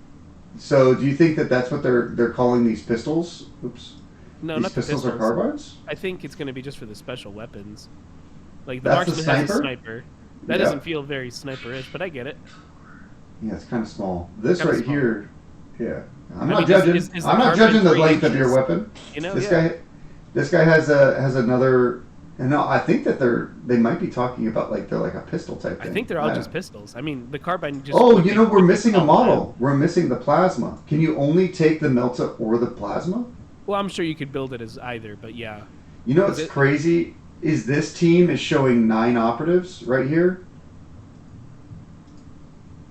So do you think that that's what they're calling these pistols? Oops. No, these not pistols the are carbines? I think it's going to be just for the special weapons. Like the That's marksman has a sniper. That doesn't feel very sniper-ish, but I get it. Yeah, it's kind of small. This right here, yeah. I'm not judging. I'm not judging the length of your weapon. You know, this guy has another. And no, I think that they might be talking about they're like a pistol type thing. I think they're all just pistols. I mean, the carbine just. Oh, we're missing a model. We're missing the plasma. Can you only take the melta or the plasma? Well, I'm sure you could build it as either, but yeah. You know what's crazy is this team is showing 9 operatives right here.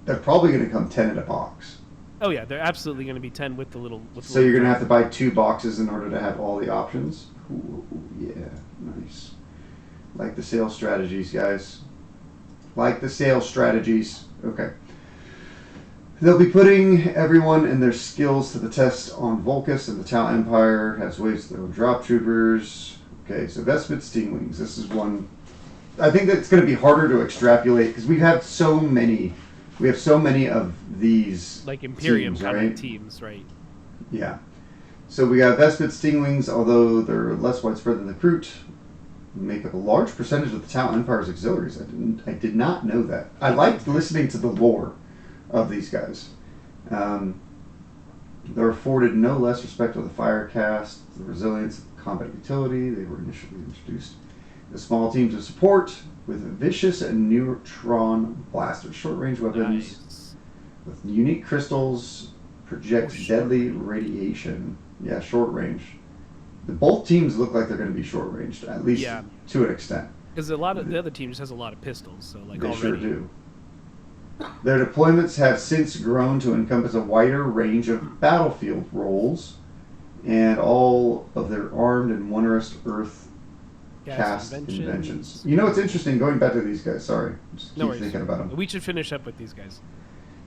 They're probably going to come 10 in a box. Oh yeah, they're absolutely going to be 10 with the little. So you're going to have to buy 2 boxes in order to have all the options. Ooh, yeah, nice. Like the sales strategies, guys. Like the sales strategies. Okay. They'll be putting everyone and their skills to the test on Volcus, and the Tau Empire has ways to throw drop troopers. Okay, so Vespid Stingwings. This is one. I think that it's going to be harder to extrapolate because we have so many. We have so many of these like Imperium teams, kind right? of teams, right? Yeah. So we got Vespid Stingwings, although they're less widespread than the Kroot, make up a large percentage of the Tau Empire's auxiliaries. I did not know that. I liked listening to the lore of these guys. They're afforded no less respect to the fire cast, the resilience, combat utility. They were initially introduced as small teams of support with vicious and neutron blasters, short-range weapons with unique crystals, project deadly radiation. Yeah, short range. Both teams look like they're going to be short ranged, at least to an extent. Because a lot of the other team just has a lot of pistols, so like they already. Sure do. Their deployments have since grown to encompass a wider range of battlefield roles, and all of their armed and wondrous Earth cast inventions. You know what's interesting? Going back to these guys, sorry, just keep thinking about them. We should finish up with these guys.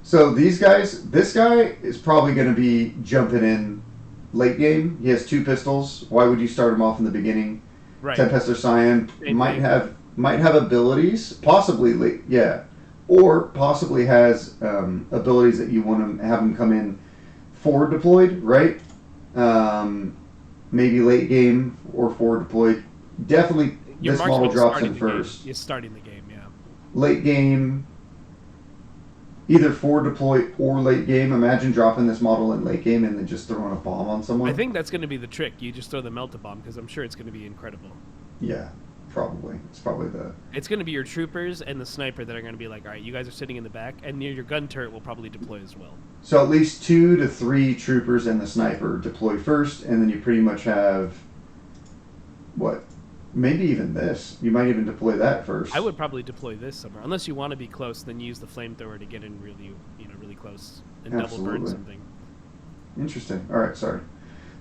So these guys, this guy is probably going to be jumping in late game. He has 2 pistols. Why would you start him off in the beginning? Right. Tempestus Scion Same might thing. have abilities, possibly late, yeah, or possibly has abilities that you want to have him come in forward deployed, right? Maybe late game or forward deployed. Definitely, Your this model marksman's drops starting in the game. first. You're starting the game, yeah. Late game, either forward deploy or late game. Imagine dropping this model in late game and then just throwing a bomb on someone. I think that's going to be the trick. You just throw the melt-a-bomb because I'm sure it's going to be incredible. Yeah, probably. It's probably the... It's going to be your troopers and the sniper that are going to be like, all right, you guys are sitting in the back, and near your gun turret will probably deploy as well. So at least 2 to 3 troopers and the sniper deploy first, and then you pretty much have... What? Maybe even this. You might even deploy that first. I would probably deploy this somewhere. Unless you want to be close, then use the flamethrower to get in really, really close and double burn Absolutely. something. Interesting. All right, sorry.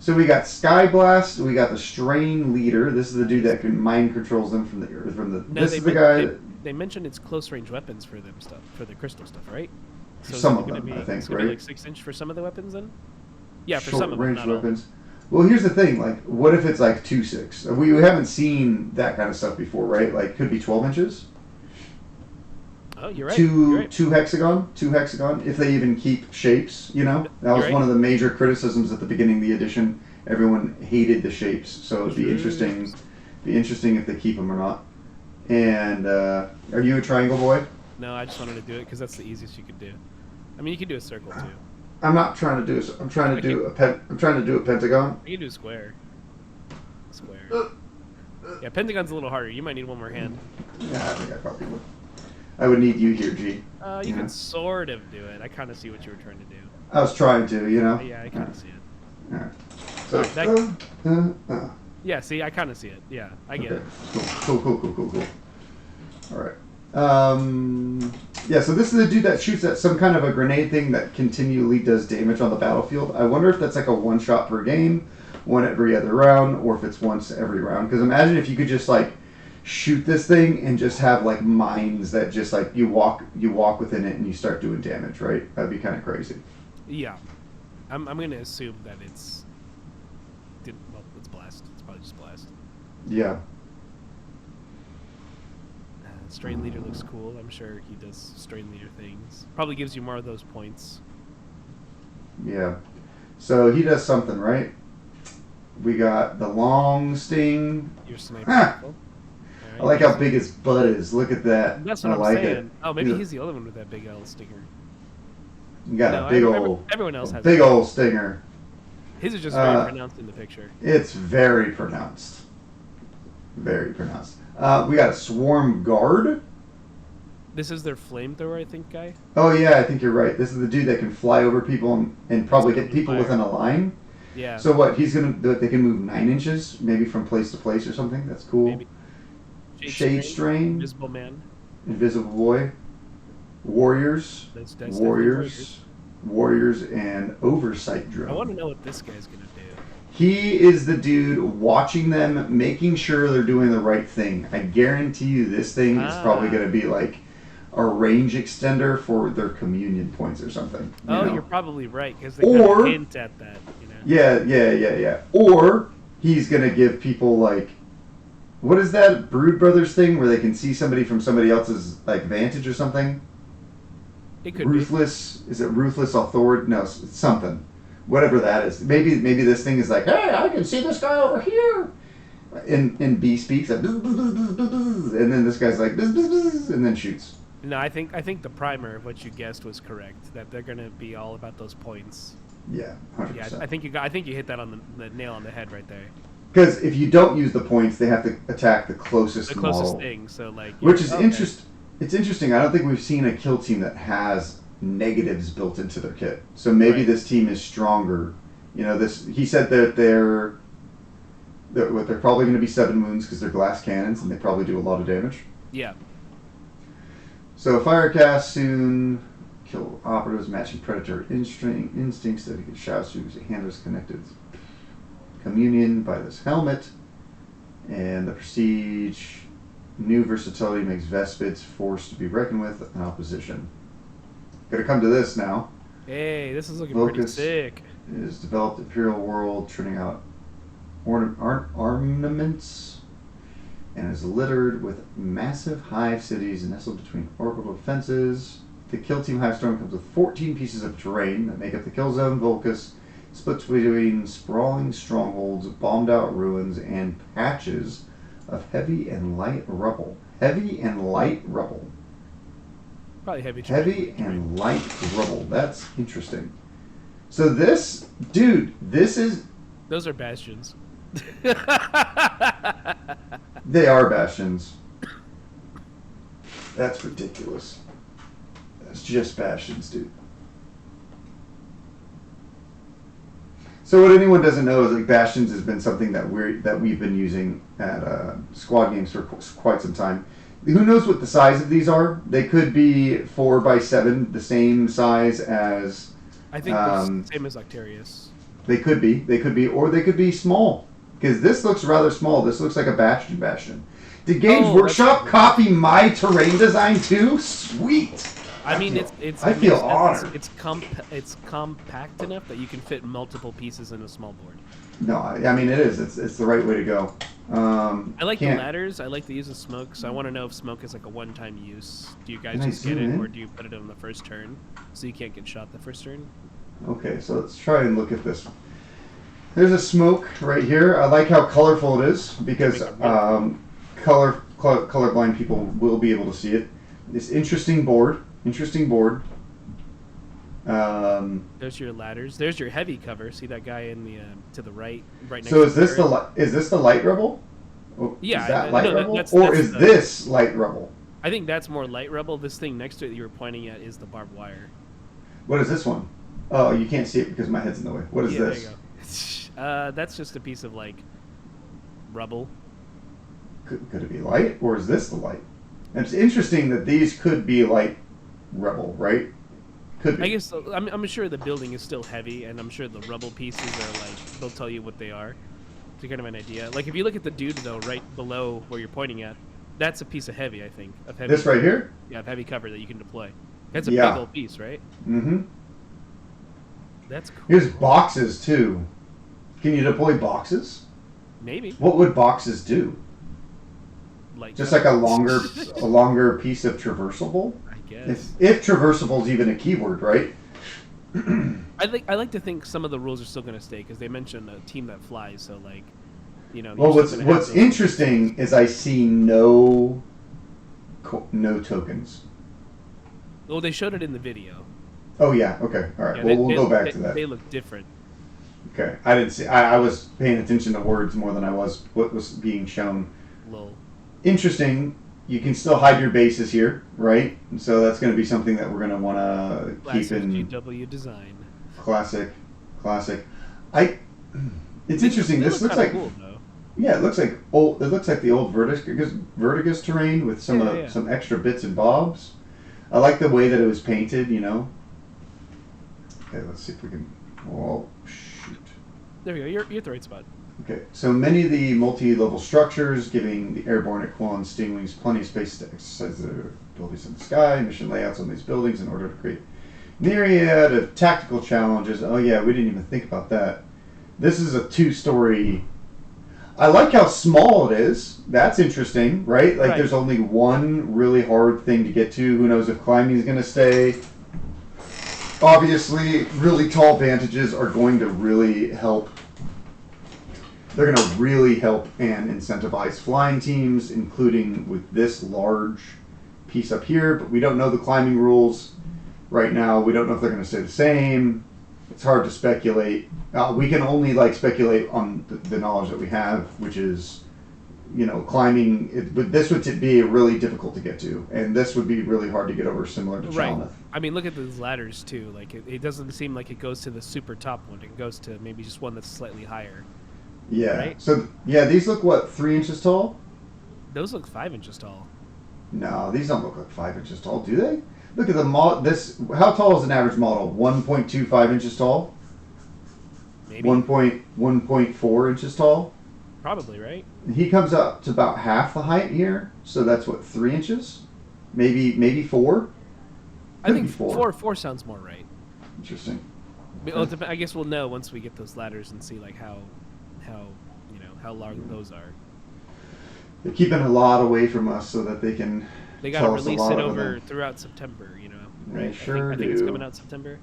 So we got Sky Blast. We got the Strain Leader. This is the dude that can mind controls them from the earth. No, This is the guy. They mentioned it's close range weapons for them stuff, for the crystal stuff, right? For is some it of gonna them, be, I think, it's gonna be right? like 6-inch for some of the weapons then. Yeah, for Short some of them, range not all. weapons. Well, here's the thing. Like, what if it's like 2.6? We haven't seen that kind of stuff before, right? Like, could be 12 inches. Oh, you're right. Two hexagon. If they even keep shapes, you know, that was one of the major criticisms at the beginning of the edition. Everyone hated the shapes, so it'd be interesting. Be interesting if they keep them or not. And are you a triangle boy? No, I just wanted to do it because that's the easiest you could do. I mean, you could do a circle too. I'm not trying to do. I'm trying to do a pentagon. You can do a square. Square. Yeah, pentagon's a little harder. You might need one more hand. Yeah, I think I probably would. I would need you here, G. You can sort of do it. I kind of see what you were trying to do. I was trying to, you know. Yeah, I kind of see it. All right. So, yeah, see, I kind of see it. Yeah, I get it. Cool. All right. Yeah, so this is the dude that shoots at some kind of a grenade thing that continually does damage on the battlefield. I wonder if that's like a 1 shot per game, 1 every other round, or if it's once every round. Because imagine if you could just like shoot this thing and just have like mines that just like you walk within it and you start doing damage, right? That'd be kind of crazy. Yeah, I'm going to assume that it's blast. It's probably just blast. Yeah. Strain Leader looks cool. I'm sure he does Strain Leader things. Probably gives you more of those points. Yeah. So he does something, right? We got the long sting. Your sniper rifle. I like how big his butt is. Look at that. That's what I I'm like saying. it. Oh, maybe he's the only one with that big L stinger. You got a big old. Everyone else has big old stinger. His is just very pronounced in the picture. It's very pronounced. Very pronounced. We got a swarm guard. This is their flamethrower, I think, guy. Oh yeah, I think you're right. This is the dude that can fly over people and probably hit people within a line. Yeah. So what? He's gonna do it. They can move 9 inches, maybe from place to place or something. That's cool. Maybe. Shade strain. Invisible man. Invisible boy. Warriors. That's Warriors and oversight drone. I want to know what this guy's gonna do. He is the dude watching them, making sure they're doing the right thing. I guarantee you this thing is probably going to be like a range extender for their communion points or something. You're probably right, because they kind of hint at that. You know? Yeah. Or he's going to give people like, what is that Brood Brothers thing where they can see somebody from somebody else's like vantage or something? It could Ruthless, is it Ruthless Authority? No, it's something. Whatever that is. Maybe this thing is like, hey, I can see this guy over here. And B speaks, like, bzz, bzz, bzz, bzz, bzz, and then this guy's like, bzz, bzz, bzz, and then shoots. No, I think the primer of what you guessed was correct. That they're gonna be all about those points. Yeah, 100%. Yeah, I think you hit that on the nail on the head right there. Because if you don't use the points, they have to attack the closest model. Thing. So like, which is interesting. It's interesting. I don't think we've seen a kill team that has negatives built into their kit. So maybe this team is stronger. You know, he said that they're probably going to be 7 wounds because they're glass cannons and they probably do a lot of damage. Yeah. So fire cast soon, kill operatives, matching predator instincts that he can shout to because the hand is connected. Communion by this helmet, and the prestige. New versatility makes Vespids force to be reckoned with in opposition. Gonna come to this now. Hey, this is looking pretty sick. It has developed Imperial World, turning out ornaments, and is littered with massive hive cities nestled between orbital defenses. The Kill Team Hivestorm comes with 14 pieces of terrain that make up the kill zone. Vulcus splits between sprawling strongholds, bombed out ruins, and patches of heavy and light rubble. Heavy and light rubble. Probably heavy. Heavy and light rubble. That's interesting. So this, dude, this is... Those are bastions. They are bastions. That's ridiculous. That's just bastions, dude. So what anyone doesn't know is like bastions has been something that we've been using at squad games for quite some time. Who knows what the size of these are? They could be 4x7, the same size as. I think the same as Octarius. They could be, or they could be small. Because this looks rather small. This looks like a bastion. Did Games Workshop copy my terrain design too? Sweet. I mean, I feel honored. It's compact enough that you can fit multiple pieces in a small board. No, I mean it is. It's the right way to go. I like the ladders. I like the use of smoke. So I want to know if smoke is like a one-time use. Do you guys just get it, or do you put it on the first turn so you can't get shot the first turn? Okay, so let's try and look at this. There's a smoke right here. I like how colorful it is because colorblind people will be able to see it. This interesting board. There's your ladders. There's your heavy cover. See that guy in the to the right next. So is this the light rebel? Yeah, is that light rebel, or is this light rebel? I think that's more light rebel. This thing next to it that you were pointing at is the barbed wire. What is this one? Oh, you can't see it because my head's in the way. What is this? There you go. That's just a piece of like rubble. Could it be light, or is this the light? And it's interesting that these could be light rebel, right? Could be. I guess I'm sure the building is still heavy, and I'm sure the rubble pieces are like they'll tell you what they are to kind of an idea. Like if you look at the dude though, right below where you're pointing at, that's a piece of heavy. I think of heavy. This right here? Yeah, of heavy cover that you can deploy. That's a big old piece, right? Mm-hmm. That's cool. Here's boxes too. Can you deploy boxes? Maybe. What would boxes do? Like just like a longer piece of traversable. I guess. If traversable is even a keyword, right? I like to think some of the rules are still going to stay because they mentioned a team that flies. So like, you know. Well, what's interesting is I see no tokens. Well, they showed it in the video. Oh yeah. Okay. All right. Yeah, we'll go back to that. They look different. Okay. I didn't see. I was paying attention to words more than I was what was being shown. Lol. Interesting. You can still hide your bases here, right? And so that's going to be something that we're going to want to keep in GW design. Classic. It's interesting. This looks like cool, though. Yeah, it looks like old. It looks like the old Vertigus terrain with some extra bits and bobs. I like the way that it was painted. You know. Okay, let's see if we can. Oh shoot! There we go. You're at the right spot. Okay, so many of the multi-level structures, giving the airborne Aquilons Stingwings plenty of space to exercise their abilities in the sky. Mission layouts on these buildings in order to create myriad of tactical challenges. Oh yeah, we didn't even think about that. This is a 2-story. I like how small it is. That's interesting, right? Like there's only one really hard thing to get to. Who knows if climbing is going to stay. Obviously, really tall vantages are going to really help. They're going to really help and incentivize flying teams, including with this large piece up here. But we don't know the climbing rules right now. We don't know if they're going to stay the same. It's hard to speculate. We can only speculate on the knowledge that we have, which is, climbing. But this would be really difficult to get to, and this would be really hard to get over, similar to Chalmeth. I mean, look at these ladders too. Like it doesn't seem like it goes to the super top one. It goes to maybe just one that's slightly higher. Yeah. Right? So these look what, 3 inches tall? Those look 5 inches tall. No, these don't look like 5 inches tall, do they? Look at the how tall is an average model? 1.25 inches tall? Maybe. 1.4 inches tall? Probably, right? He comes up to about half the height here, so that's what, 3 inches? Maybe 4? I think four sounds more right. Interesting. Well, I guess we'll know once we get those ladders and see like how long those are. They're keeping a lot away from us so that they can. They gotta release it over throughout September, right? They sure I think it's coming out September.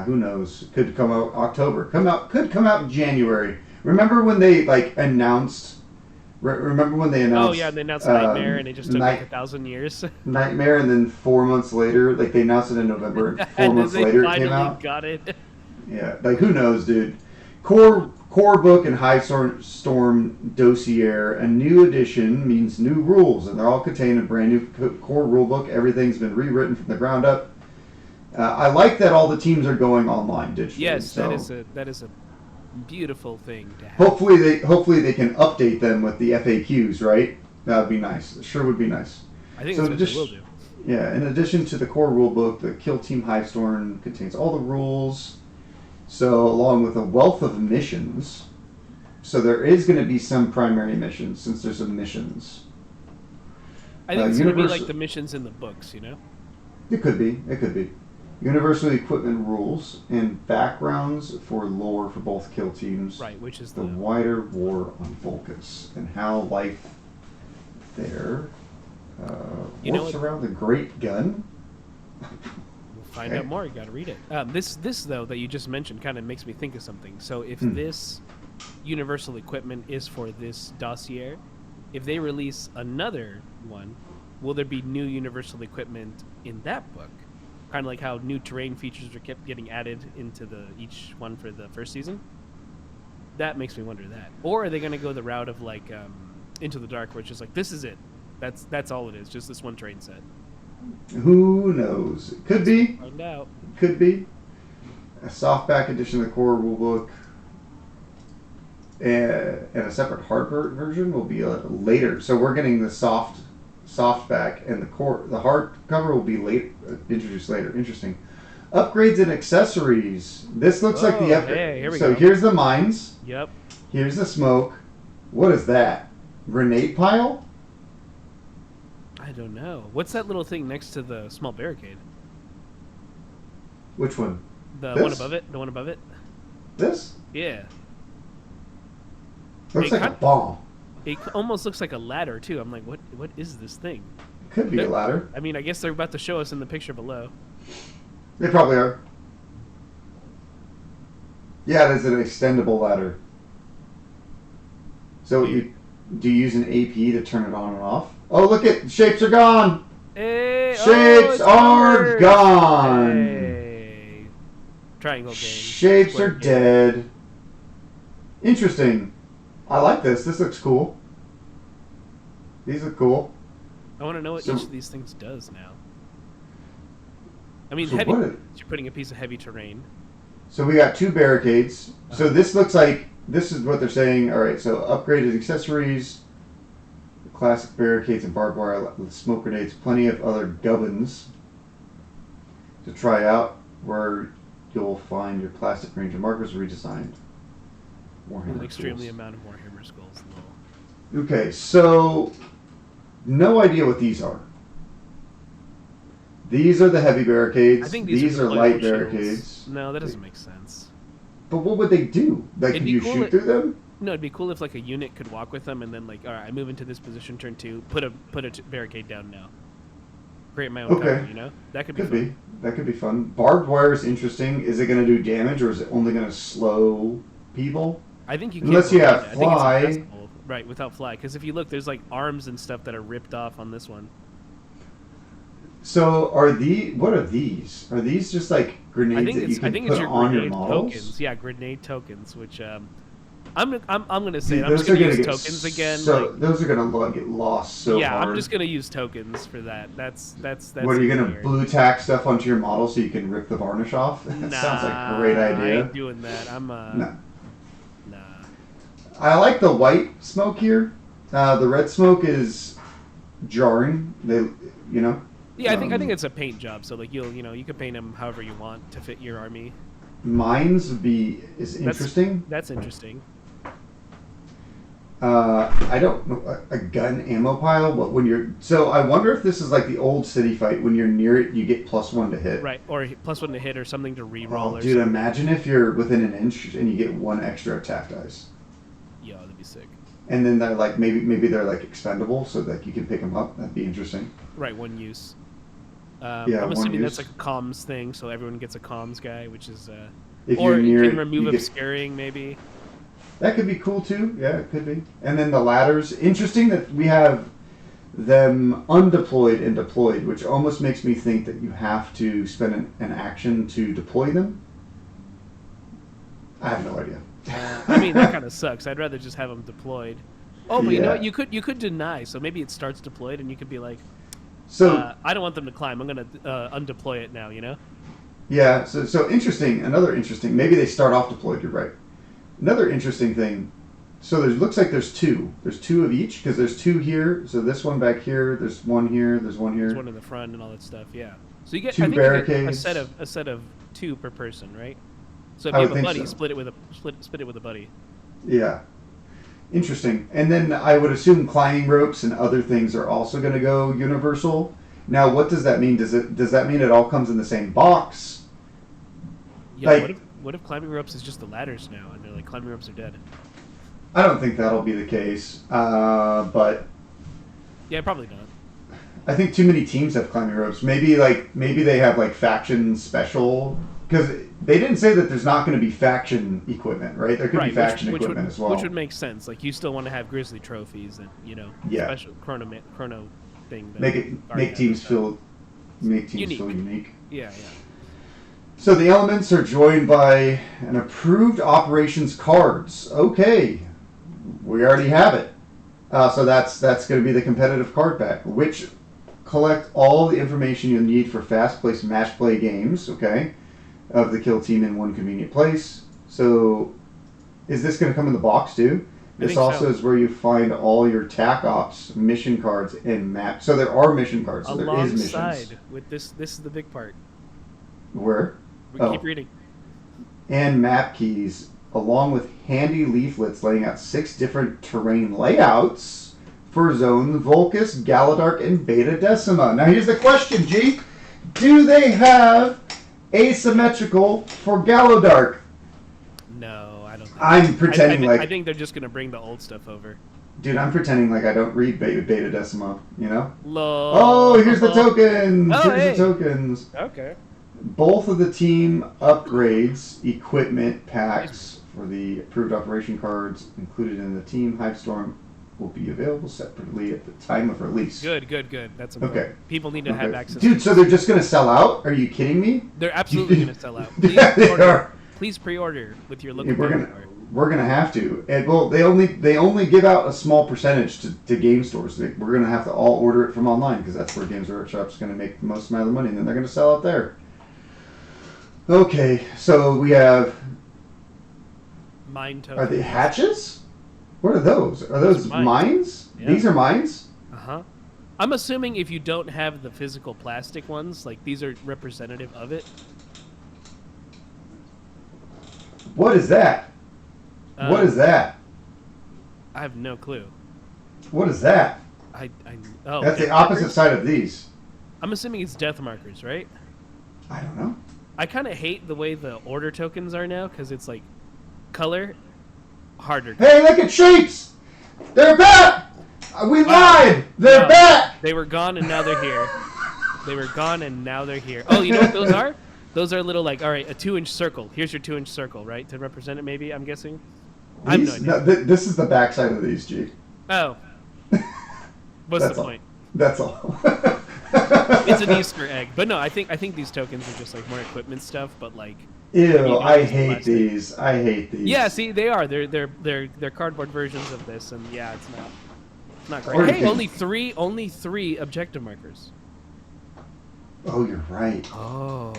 Who knows? Could come out October. Could come out in January. Remember when they announced? Remember when they announced? Oh yeah, they announced Nightmare, and it just took like 1,000 years. Nightmare, and then 4 months later, they announced it in November. And 4 months later, it came out. Got it. Yeah, who knows, dude? Core book and Hivestorm dossier. A new edition means new rules, and they're all contained in a brand new core rulebook. Everything's been rewritten from the ground up. I like that all the teams are going online digitally. Yes, so that is a beautiful thing to have. Hopefully they can update them with the FAQs, right? That would be nice. It sure would be nice. I think that's what they will do. Yeah, in addition to the core rulebook, the Kill Team Hivestorm contains all the rules. So, along with a wealth of missions. So, there is going to be some primary missions, since there's some missions. I think it's going to be like the missions in the books, It could be. Universal equipment rules and backgrounds for lore for both kill teams. Right, which is the wider war on Vulcus and how life there works around the Great Gun. Find out more. You got to read it. This though that you just mentioned kind of makes me think of something. So if this universal equipment is for this dossier, if they release another one, will there be new universal equipment in that book? Kind of like how new terrain features are kept getting added into each one for the first season. That makes me wonder that. Or are they going to go the route of like Into the Dark, where it's just like this is it. That's all it is. Just this one terrain set. Who knows? Could be. Find out. Could be. A softback edition of the core rulebook and a separate hardback version will be later. So we're getting the softback and the hardcover will be introduced later. Interesting. Upgrades and accessories. This looks like the upgrade. Hey, here we go. Here's the mines. Yep. Here's the smoke. What is that? Grenade pile? I don't know. What's that little thing next to the small barricade? Which one? The one above it? The one above it? This? Yeah. Looks like a bomb. It almost looks like a ladder, too. I'm like, what is this thing? Could be a ladder. I mean, I guess they're about to show us in the picture below. They probably are. Yeah, it is an extendable ladder. So do you use an AP to turn it on and off? Oh, look it! Shapes are gone! Hey, Shapes are gone! Hey. Triangle game. Shapes are dead. Interesting. I like this. This looks cool. These look cool. I want to know what each of these things does now. I mean, heavy. You're putting a piece of heavy terrain. So we got 2 barricades. So this looks like this is what they're saying. All right. So upgraded accessories, classic barricades and barbed wire, smoke grenades, plenty of other gubbins to try out. Where you'll find your classic Ranger markers redesigned. An extremely amount of Warhammer skulls. Okay, so no idea what these are. These are the heavy barricades. I think these are light barricades. No, that doesn't make sense. But what would they do? Like, could you shoot through them? No, it'd be cool if like a unit could walk with them and then like, all right, I move into this position, turn 2, put a barricade down now. Create my own cover, That could be fun. That could be fun. Barbed wire is interesting. Is it going to do damage or is it only going to slow people? I think you can. Unless you have fly. Right, without fly. Because if you look, there's like arms and stuff that are ripped off on this one. So what are these? Are these just like grenades that you can put on your models? Tokens. Yeah, grenade tokens, which I'm gonna say I'm just gonna use tokens again. So those are gonna get lost so hard. Yeah, I'm just gonna use tokens for that. That's. What are you gonna blue tack stuff onto your model so you can rip the varnish off? That sounds like a great idea. I ain't doing that. Nah. I like the white smoke here. The red smoke is jarring. Yeah, I think it's a paint job. So like you can paint them however you want to fit your army. Mines is interesting. That's interesting. I don't know, a gun ammo pile, but when you're... So I wonder if this is like the old city fight. When you're near it, you get +1 to hit. Right, or +1 to hit or something to reroll. Oh, dude, imagine if you're within an inch and you get 1 extra attack dice. Yo, that'd be sick. And then they're like, maybe they're like expendable, so that you can pick them up. That'd be interesting. Right, 1 use. Yeah, I'm assuming use. that's like a comms thing, so everyone gets a comms guy, which is... If or you're near you can it, remove you get... obscuring, maybe. That could be cool too. Yeah, it could be. And then the ladders. Interesting that we have them undeployed and deployed, which almost makes me think that you have to spend an action to deploy them. I have no idea. I mean, that kind of sucks. I'd rather just have them deployed. Oh, but you know Yeah. what? You could deny. So maybe it starts deployed, and you could be like, So I don't want them to climb. I'm gonna undeploy it now. You know? yeah. So interesting. Another interesting. Maybe they start off deployed. You're right. Another interesting thing. So there looks like there's 2. There's 2 of each because there's 2 here. So this one back here. There's 1 here. There's 1 here. There's one in the front and all that stuff. Yeah. So you get 2 I think barricades. you get a set of 2 per person, right? So if I you would have a think buddy, so. split it with a buddy. Yeah. Interesting. And then I would assume climbing ropes and other things are also going to go universal. Now, what does that mean? Does that mean it all comes in the same box? Yeah. Like, What if climbing ropes is just the ladders now, and they're like climbing ropes are dead? I don't think that'll be the case. But Yeah, probably not. I think too many teams have climbing ropes. Maybe they have like faction special, because they didn't say that there's not going to be faction equipment, right? There could be faction equipment as well. Which would make sense. Like you still want to have grizzly trophies and Yeah. special chrono thing. That Make teams feel unique. Yeah. So the elements are joined by an approved operations cards. Okay, we already have it. So that's going to be the competitive card pack, which collect all the information you need for fast-paced match play games. Okay, of the kill team in one convenient place. So, is this going to come in the box too? This also is where you find all your TAC ops mission cards and maps. So there are mission cards. So there is missions. Alongside with this is the big part. Where? Keep reading. And map keys, along with handy leaflets laying out 6 different terrain layouts for Zone Volcus, Galadark, and Beta Decima. Now here's the question, G. Do they have asymmetrical for Galadark? No, I don't think I'm pretending I think they're just going to bring the old stuff over. Dude, I'm pretending like I don't read Beta Decima, you know? Lol. Oh, here's the tokens! Oh, Here's the tokens. Okay. Both of the team upgrades equipment packs for the approved operation cards included in the Team Hivestorm will be available separately at the time of release. Good. That's important. Okay. People need to have access. Dude, so they're just going to sell out? Are you kidding me? They're absolutely going to sell out. Yeah, they are. Please pre-order with your local We're gonna have to. And well, they only give out a small percentage to game stores. We're gonna have to all order it from online because that's where Games Workshop's gonna make the most amount of money, and then they're gonna sell out there. Okay, so we have. Mine tokens. Are they hatches? What are those? Are those mines? Yeah. These are mines? Uh-huh. I'm assuming if you don't have the physical plastic ones, like these are representative of it. What is that? What is that? I have no clue. What is that? Oh, that's the opposite side of these. I'm assuming it's death markers, right? I don't know. I kind of hate the way the order tokens are now because it's like color harder. Hey, look at shapes! They're back! We lied! They're back! They were gone and now they're here. They were gone and now they're here. Oh, you know what those are? Those are little like, all right, a 2-inch circle. Here's your 2-inch circle, right? To represent it maybe, I'm guessing? I have no idea. No, this is the backside of these, G. Oh. What's the point? That's all. It's an Easter egg. But no, I think these tokens are just like more equipment stuff, but like ew, I hate these. I hate these. Yeah, see, they are. They're cardboard versions of this, and yeah, it's not great. Hey, only three objective markers. Oh, you're right. Oh.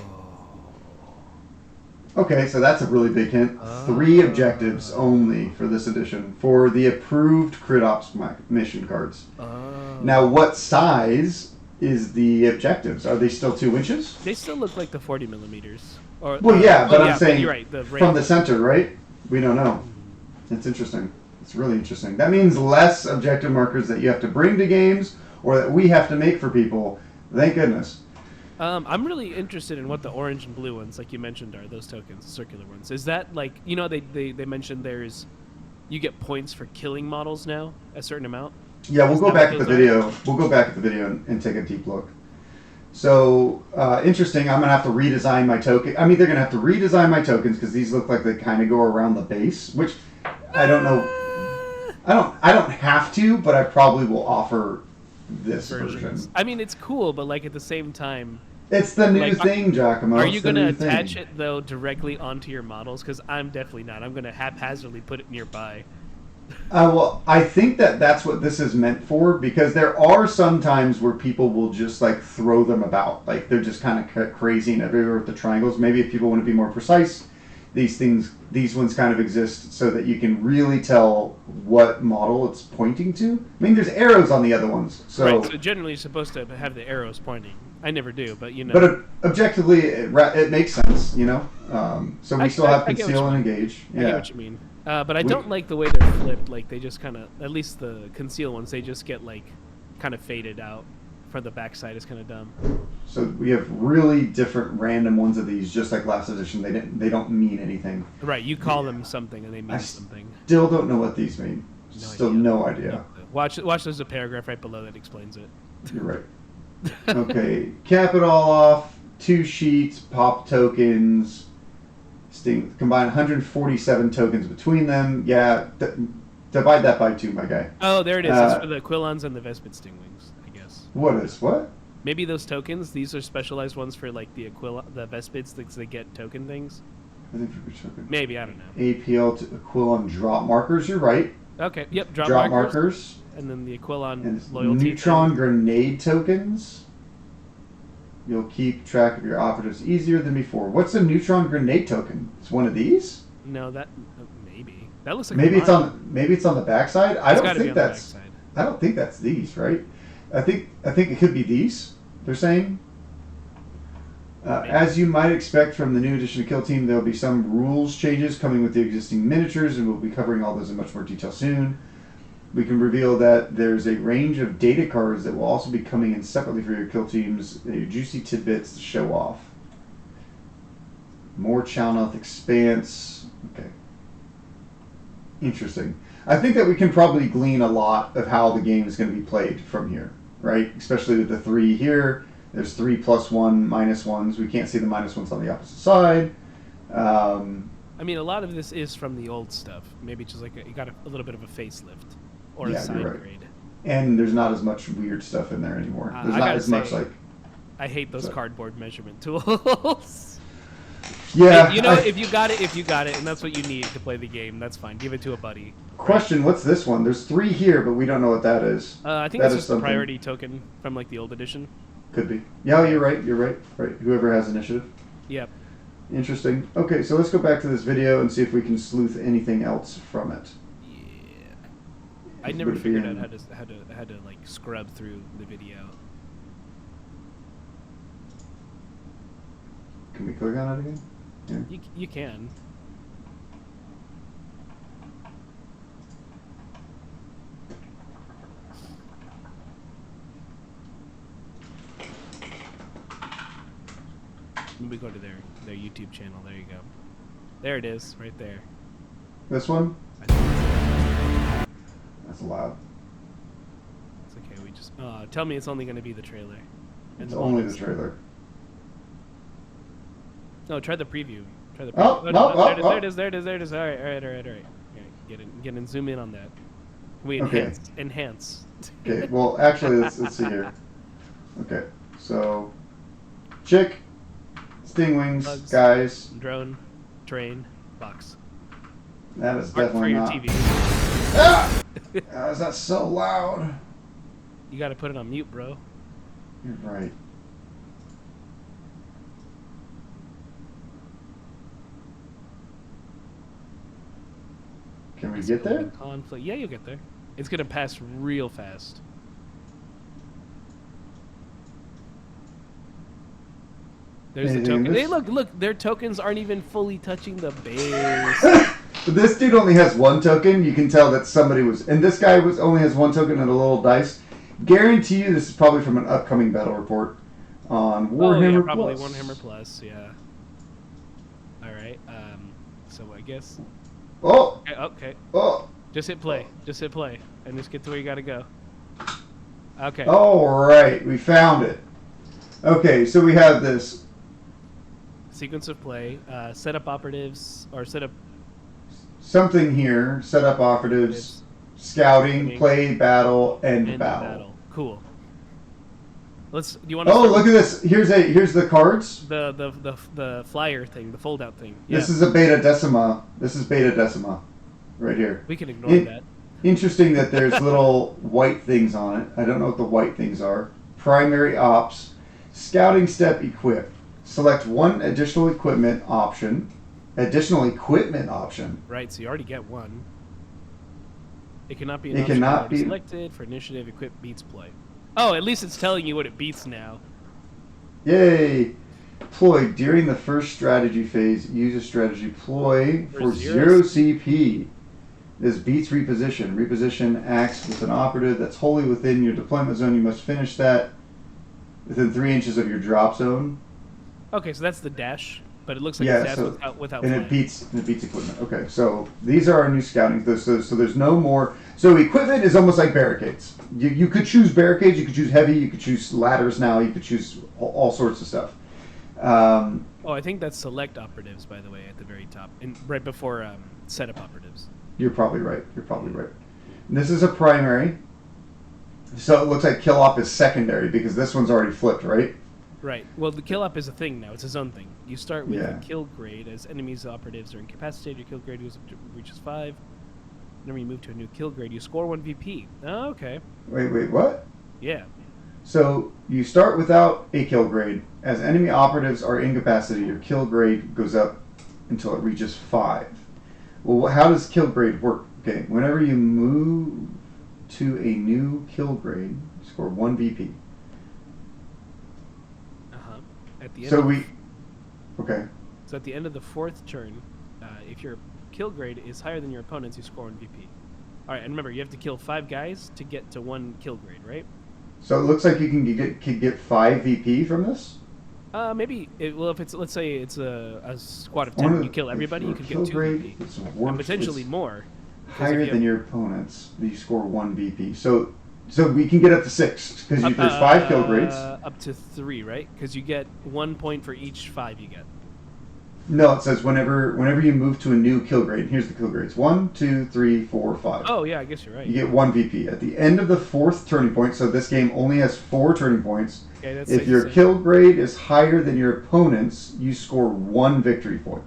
Okay, so that's a really big hint. 3 objectives only for this edition for the approved Crit Ops mission cards. Now, what size is the objectives? Are they still 2 inches? They still look like the 40 millimeters. Or, well, yeah, but I'm saying you're right, from the center, right? We don't know. It's interesting. It's really interesting. That means less objective markers that you have to bring to games or that we have to make for people. Thank goodness. I'm really interested in what the orange and blue ones, like you mentioned, are. Those tokens, the circular ones. Is that like, you know, they mentioned you get points for killing models now, a certain amount? Yeah, we'll go back at the video. We'll go back at the video and take a deep look. So, interesting. I'm going to have to redesign my token. I mean, they're going to have to redesign my tokens because these look like they kind of go around the base, which I don't know. I don't have to, but I probably will offer this version. I mean, it's cool, but like at the same time, it's the new thing, Giacomo. Are you going to attach it though directly onto your models? Because I'm definitely not. I'm going to haphazardly put it nearby. Well, I think that's what this is meant for, because there are some times where people will just like throw them about, like they're just kind of crazy and everywhere with the triangles. Maybe if people want to be more precise, these ones kind of exist so that you can really tell what model it's pointing to. I mean, there's arrows on the other ones, so right. So generally, you're supposed to have the arrows pointing. I never do, but you know. But objectively, it makes sense, you know. So we still have conceal and engage. I get what you mean. But I don't like the way they're flipped. Like they just kind of, at least the conceal ones, they just get like kind of faded out. For the backside is kind of dumb. So we have really different random ones of these, just like last edition. They don't mean anything. Right, you call them something and they mean something. Still don't know what these mean. No idea. Watch. There's a paragraph right below that explains it. You're right. Okay, cap it all off. 2 sheets, pop tokens. Combine 147 tokens between them. Yeah, divide that by 2, my guy. Oh, there it is. It's for the Aquilons and the Vespid Stingwings, I guess. What? Maybe those tokens. These are specialized ones for like the Vespids that get token things. I think for token. Maybe, I don't know. APL to Aquilon drop markers. You're right. Okay. Yep. Drop markers. And then the Aquilon and loyalty. Neutron grenade tokens. You'll keep track of your operatives easier than before. What's a neutron grenade token? It's one of these? No, maybe. That looks like maybe it's on the backside. I don't think that's these, right? I think it could be these. They're saying. As you might expect from the new edition of Kill Team, there will be some rules changes coming with the existing miniatures, and we'll be covering all those in much more detail soon. We can reveal that there's a range of data cards that will also be coming in separately for your kill teams, juicy tidbits to show off. More Chalnoth Expanse. Okay. Interesting. I think that we can probably glean a lot of how the game is going to be played from here, right? Especially with the 3 here. There's 3 +1, -1s. We can't see the -1s on the opposite side. I mean, a lot of this is from the old stuff. Maybe just like you got a little bit of a facelift or a side grade. And there's not as much weird stuff in there anymore. There's not as much like. I hate those cardboard measurement tools. Yeah. You know, if you got it, and that's what you need to play the game, that's fine. Give it to a buddy. Question: what's this one? There's 3 here, but we don't know what that is. I think that's just a priority token from like the old edition. Could be. Yeah, you're right. Right. Whoever has initiative. Yep. Interesting. Okay, so let's go back to this video and see if we can sleuth anything else from it. Yeah. I never figured out how to like scrub through the video. Can we click on it again? Yeah. You can. Let me go to their YouTube channel. There you go. There it is, right there. This one? That's loud. It's okay. We just tell me it's only going to be the trailer. It's only the trailer. No, try the preview. Try the preview. There it is. There it is. All right. Get in. Zoom in on that. We enhance. Okay. Well, actually, let's see here. Okay. So, chick, Stingwings, Bugs, guys. Drone, train, box. That is definitely not. For your TV. Ah! Is that so loud? You got to put it on mute, bro. You're right. Can we get there? Conflict. Yeah, you'll get there. It's gonna pass real fast. There's the token. Hey, look! Their tokens aren't even fully touching the base. This dude only has one token. You can tell that somebody was... And this guy only has one token and a little dice. Guarantee you this is probably from an upcoming battle report on Warhammer probably Plus. Warhammer Plus, yeah. Alright, so I guess... Oh! Okay. Oh! Just hit play. Just hit play. And just get to where you gotta go. Okay. Alright, we found it. Okay, so we have this... Sequence of play, set up operatives, or set up... Something here, set up operatives, scouting, play, battle, end battle. Cool. Do you want to? Oh, look at this! Here's the cards. The flyer thing, the fold out thing. Yeah. This is a beta decima. This is beta decima, right here. We can ignore that. Interesting that there's little white things on it. I don't know what the white things are. Primary ops, scouting step, equip. Select one additional equipment option. Right, so you already get one. It cannot be. It cannot be selected for initiative. Equip beats play. Oh, at least it's telling you what it beats now. Yay! Ploy during the first strategy phase. Use a strategy ploy for 0 CP. This beats reposition. Reposition acts with an operative that's wholly within your deployment zone. You must finish that within 3 inches of your drop zone. Okay, so that's the dash, but it looks like it's without and flying. it beats equipment. Okay, so these are our new scouting. So there's no more. So equipment is almost like barricades. You could choose barricades. You could choose heavy. You could choose ladders now. You could choose all sorts of stuff. I think that's select operatives, by the way, at the very top, right before setup operatives. You're probably right. And this is a primary. So it looks like kill op is secondary because this one's already flipped, right? Right. Well, the kill up is a thing now. It's its own thing. You start with a kill grade. As enemies operatives are incapacitated, your kill grade goes up to reaches 5. Then when you move to a new kill grade, you score 1 VP. Oh, okay. Wait, what? Yeah. So you start without a kill grade. As enemy operatives are incapacitated, your kill grade goes up until it reaches 5. Well, how does kill grade work? Okay, whenever you move to a new kill grade, you score 1 VP. At the end So at the end of the 4th turn, if your kill grade is higher than your opponent's, you score 1 VP. All right, and remember, you have to kill 5 guys to get to 1 kill grade, right? So it looks like you can get 5 VP from this. Maybe. If it's, let's say it's a squad of 10, you kill everybody, you could get 2 VP, and potentially more. Higher than your opponent's, you score 1 VP. So we can get up to 6 because there's 5 kill grades. Up to 3, right? Because you get 1 point for each 5 you get. No, it says whenever you move to a new kill grade. Here's the kill grades: 1, 2, 3, 4, 5. Oh yeah, I guess you're right. You get 1 VP at the end of the 4th turning point. So this game only has 4 turning points. Okay, that's if your kill grade is higher than your opponent's, you score 1 victory point.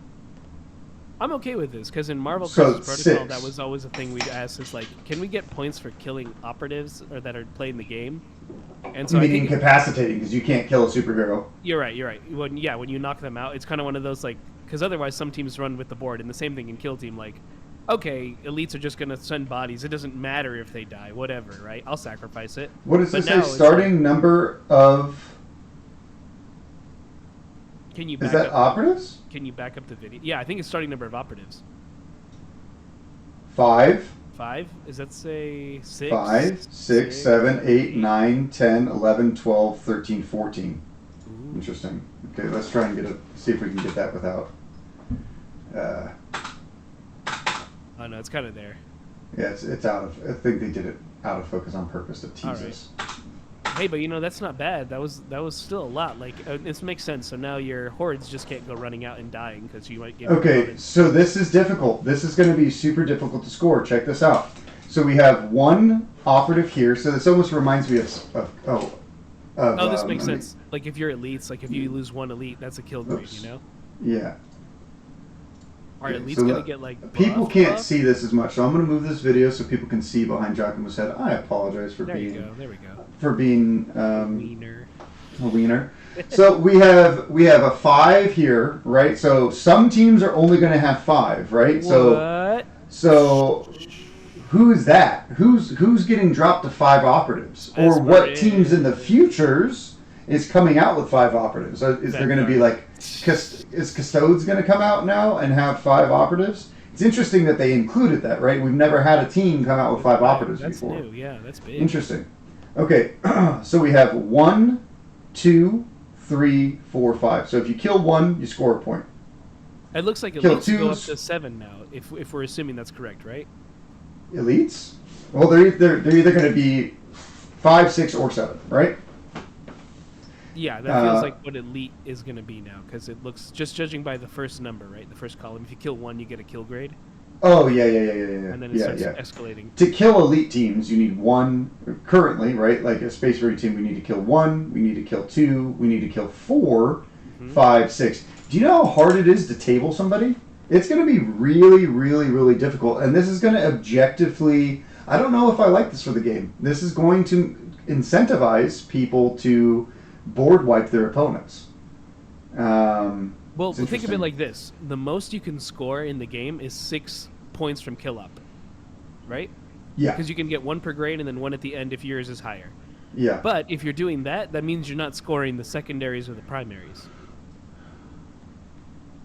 I'm okay with this because in Marvel Crisis Protocol, 6. that was always a thing we'd ask: is like, can we get points for killing operatives or that are playing the game? And so I think incapacitating because you can't kill a superhero. You're right. When you knock them out, it's kind of one of those like, because otherwise some teams run with the board, and the same thing in Kill Team. Like, okay, elites are just gonna send bodies. It doesn't matter if they die, whatever, right? I'll sacrifice it. What does this say? Starting number of. Is that operatives? Can you back up the video? Yeah, I think it's starting number of operatives. 5. 5? Does that say 6? 5, 6, 7, 8, 9, 10, 11, 12, 13, 14. Ooh. Interesting. Okay, let's try and see if we can get that without. Oh no, it's kind of there. Yeah, it's out of. I think they did it out of focus on purpose to tease us. Hey, but that's not bad. That was still a lot. Like, this makes sense. So now your hordes just can't go running out and dying because you might get. Okay, so this is difficult. This is going to be super difficult to score. Check this out. So we have 1 operative here. So this almost reminds me of this makes sense. Like if you're elites, like if you lose 1 elite, that's a kill grade. You know. Yeah. Are elites gonna get like? People can't see this as much, so I'm gonna move this video so people can see behind Giacomo's head. I apologize for being. There we go. For being wiener. A wiener. So we have a 5 here, right? So some teams are only going to have 5, right? What? So who is that? Who's getting dropped to 5 operatives? Or what teams in the futures is coming out with 5 operatives? Is there going to be like is Custodes going to come out now and have 5 operatives? It's interesting that they included that, right? We've never had a team come out with 5 operatives before. That's new, yeah, that's big. Interesting. Okay, so we have 1, 2, 3, 4, 5. So if you kill 1, you score a point. It looks like Kill elites go up 2's to 7 now, if we're assuming that's correct, right? Elites? Well, they're either going to be 5, 6, or 7, right? Yeah, that feels like what elite is going to be now, because it looks, just judging by the first number, right? The first column. If you kill 1, you get a kill grade. Oh, yeah. And then it starts escalating. To kill elite teams, you need 1, currently, right? Like a Space Marine team, we need to kill 1, we need to kill 2, we need to kill 4, 5, 6. Do you know how hard it is to table somebody? It's going to be really, really, really difficult. And this is going to objectively... I don't know if I like this for the game. This is going to incentivize people to board wipe their opponents. Well, think of it like this. The most you can score in the game is 6 points from kill up, right? Yeah. Because you can get 1 per grade and then 1 at the end if yours is higher. Yeah. But if you're doing that, that means you're not scoring the secondaries or the primaries.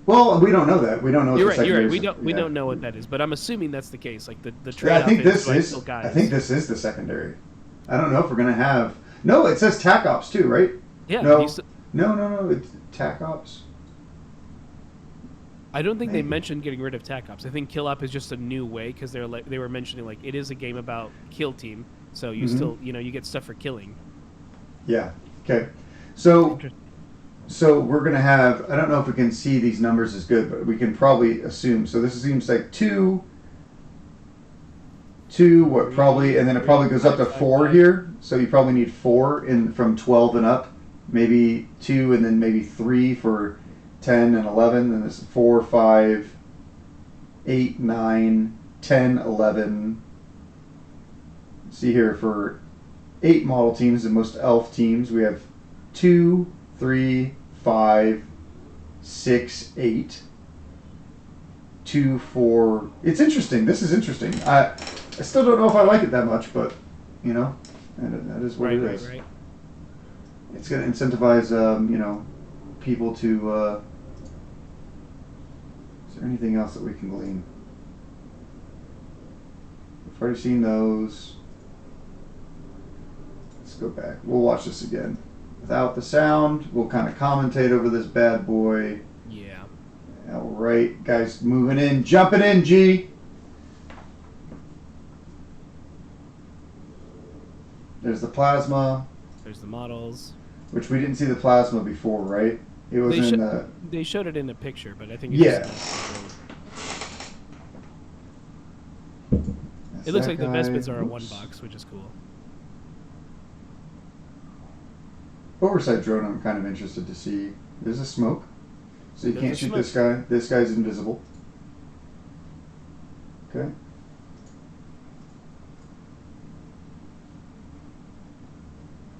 Well, we don't know that. We don't know. You're right. We don't know what that is, but I'm assuming that's the case. Like the trade-off. I think this is the secondary. I don't know if we're gonna have. No, it says TAC Ops too, right? Yeah. No. It's TAC Ops. I don't think they mentioned getting rid of TAC Ops. I think Kill Op is just a new way because they were mentioning like it is a game about kill team, so you still you get stuff for killing. Yeah. Okay. So we're going to have, I don't know if we can see these numbers as good, but we can probably assume. So this seems like 2, and then it probably goes up to 4 here. So you probably need 4 from 12 and up. Maybe 2 and then maybe 3 for 10 and 11. And this is 4, 5, 8, 9, 10, 11. See here for 8 model teams and most elf teams, we have 2, 3, 5, 6, 8, 2, 4. It's interesting. This is interesting. I still don't know if I like it that much, but that is what it is. Right. It's going to incentivize people to. Is there anything else that we can glean? We've already seen those. Let's go back. We'll watch this again. Without the sound, we'll kind of commentate over this bad boy. Yeah. All right, guys, moving in, jumping in, G. There's the plasma. There's the models. Which we didn't see the plasma before, right? It was They showed it in a picture, but I think it looks like the Vespids are a 1 box, which is cool. Oversight drone, I'm kind of interested to see. There's a smoke. So you can't shoot this guy. This guy's invisible. Okay.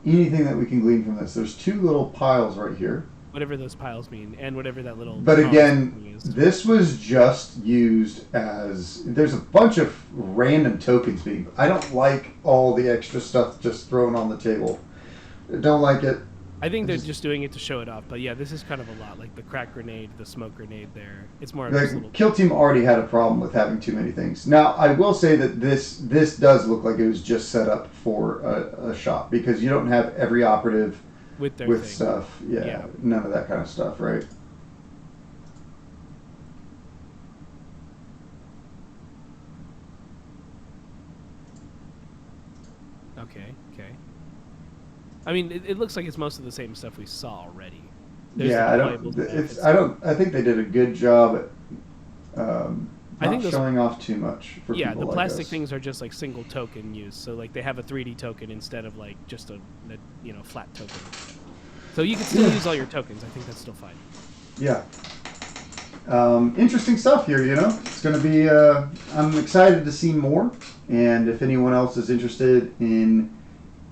Anything that we can glean from this? There's 2 little piles right here. Whatever those piles mean, and whatever that little... But again, this was just used as... There's a bunch of random tokens being... I don't like all the extra stuff just thrown on the table. I don't like it. I think they're just doing it to show it off, but yeah, this is kind of a lot. Like the crack grenade, the smoke grenade there. It's more of like, Kill Team already had a problem with having too many things. Now, I will say that this does look like it was just set up for a shop, because you don't have every operative with stuff. Yeah, none of that kind of stuff, right? Okay. I mean, it looks like it's most of the same stuff we saw already. I think they did a good job at not showing off too much for people the like plastic us. things are just like single token use. So like they have a 3D token instead of like just a flat token. So you can still use all your tokens. I think that's still fine. Yeah. Interesting stuff here, It's going to be... I'm excited to see more. And if anyone else is interested in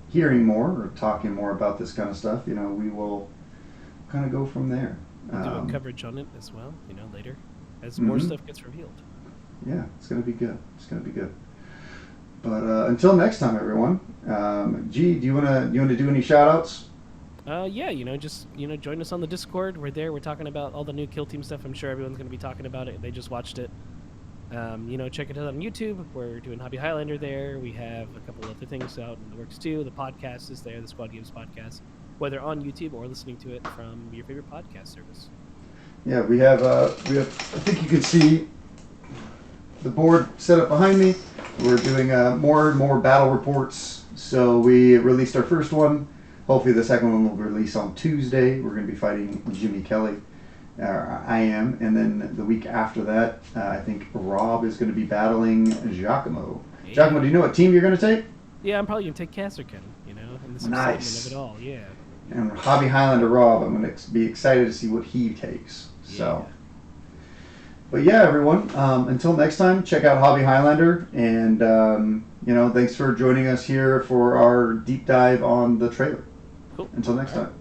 hearing more or talking more about this kind of stuff, we will kind of go from there. We'll do a coverage on it as well, later, as more stuff gets revealed. Yeah, it's going to be good. But until next time, everyone. G, do you want to do any shout-outs? Just join us on the Discord. We're there. We're talking about all the new Kill Team stuff. I'm sure everyone's going to be talking about it. They just watched it. check it out on YouTube. We're doing Hobby Highlander there. We have a couple other things out in the works too. The podcast is there, the Squad Games podcast, whether on YouTube or listening to it from your favorite podcast service. Yeah, we have. I think you can see the board set up behind me. We're doing more and more battle reports. So we released our first one. Hopefully the second one will release on Tuesday. We're going to be fighting Jimmy Kelly. I am. And then the week after that, I think Rob is going to be battling Giacomo. Yeah. Giacomo, do you know what team you're going to take? Yeah, I'm probably going to take Casterkin, in this nice. excitement of it all, yeah. And Hobby Highlander Rob, I'm going to be excited to see what he takes. Yeah. So, but yeah, everyone, until next time, check out Hobby Highlander. And, thanks for joining us here for our deep dive on the trailer. Cool. Until next time.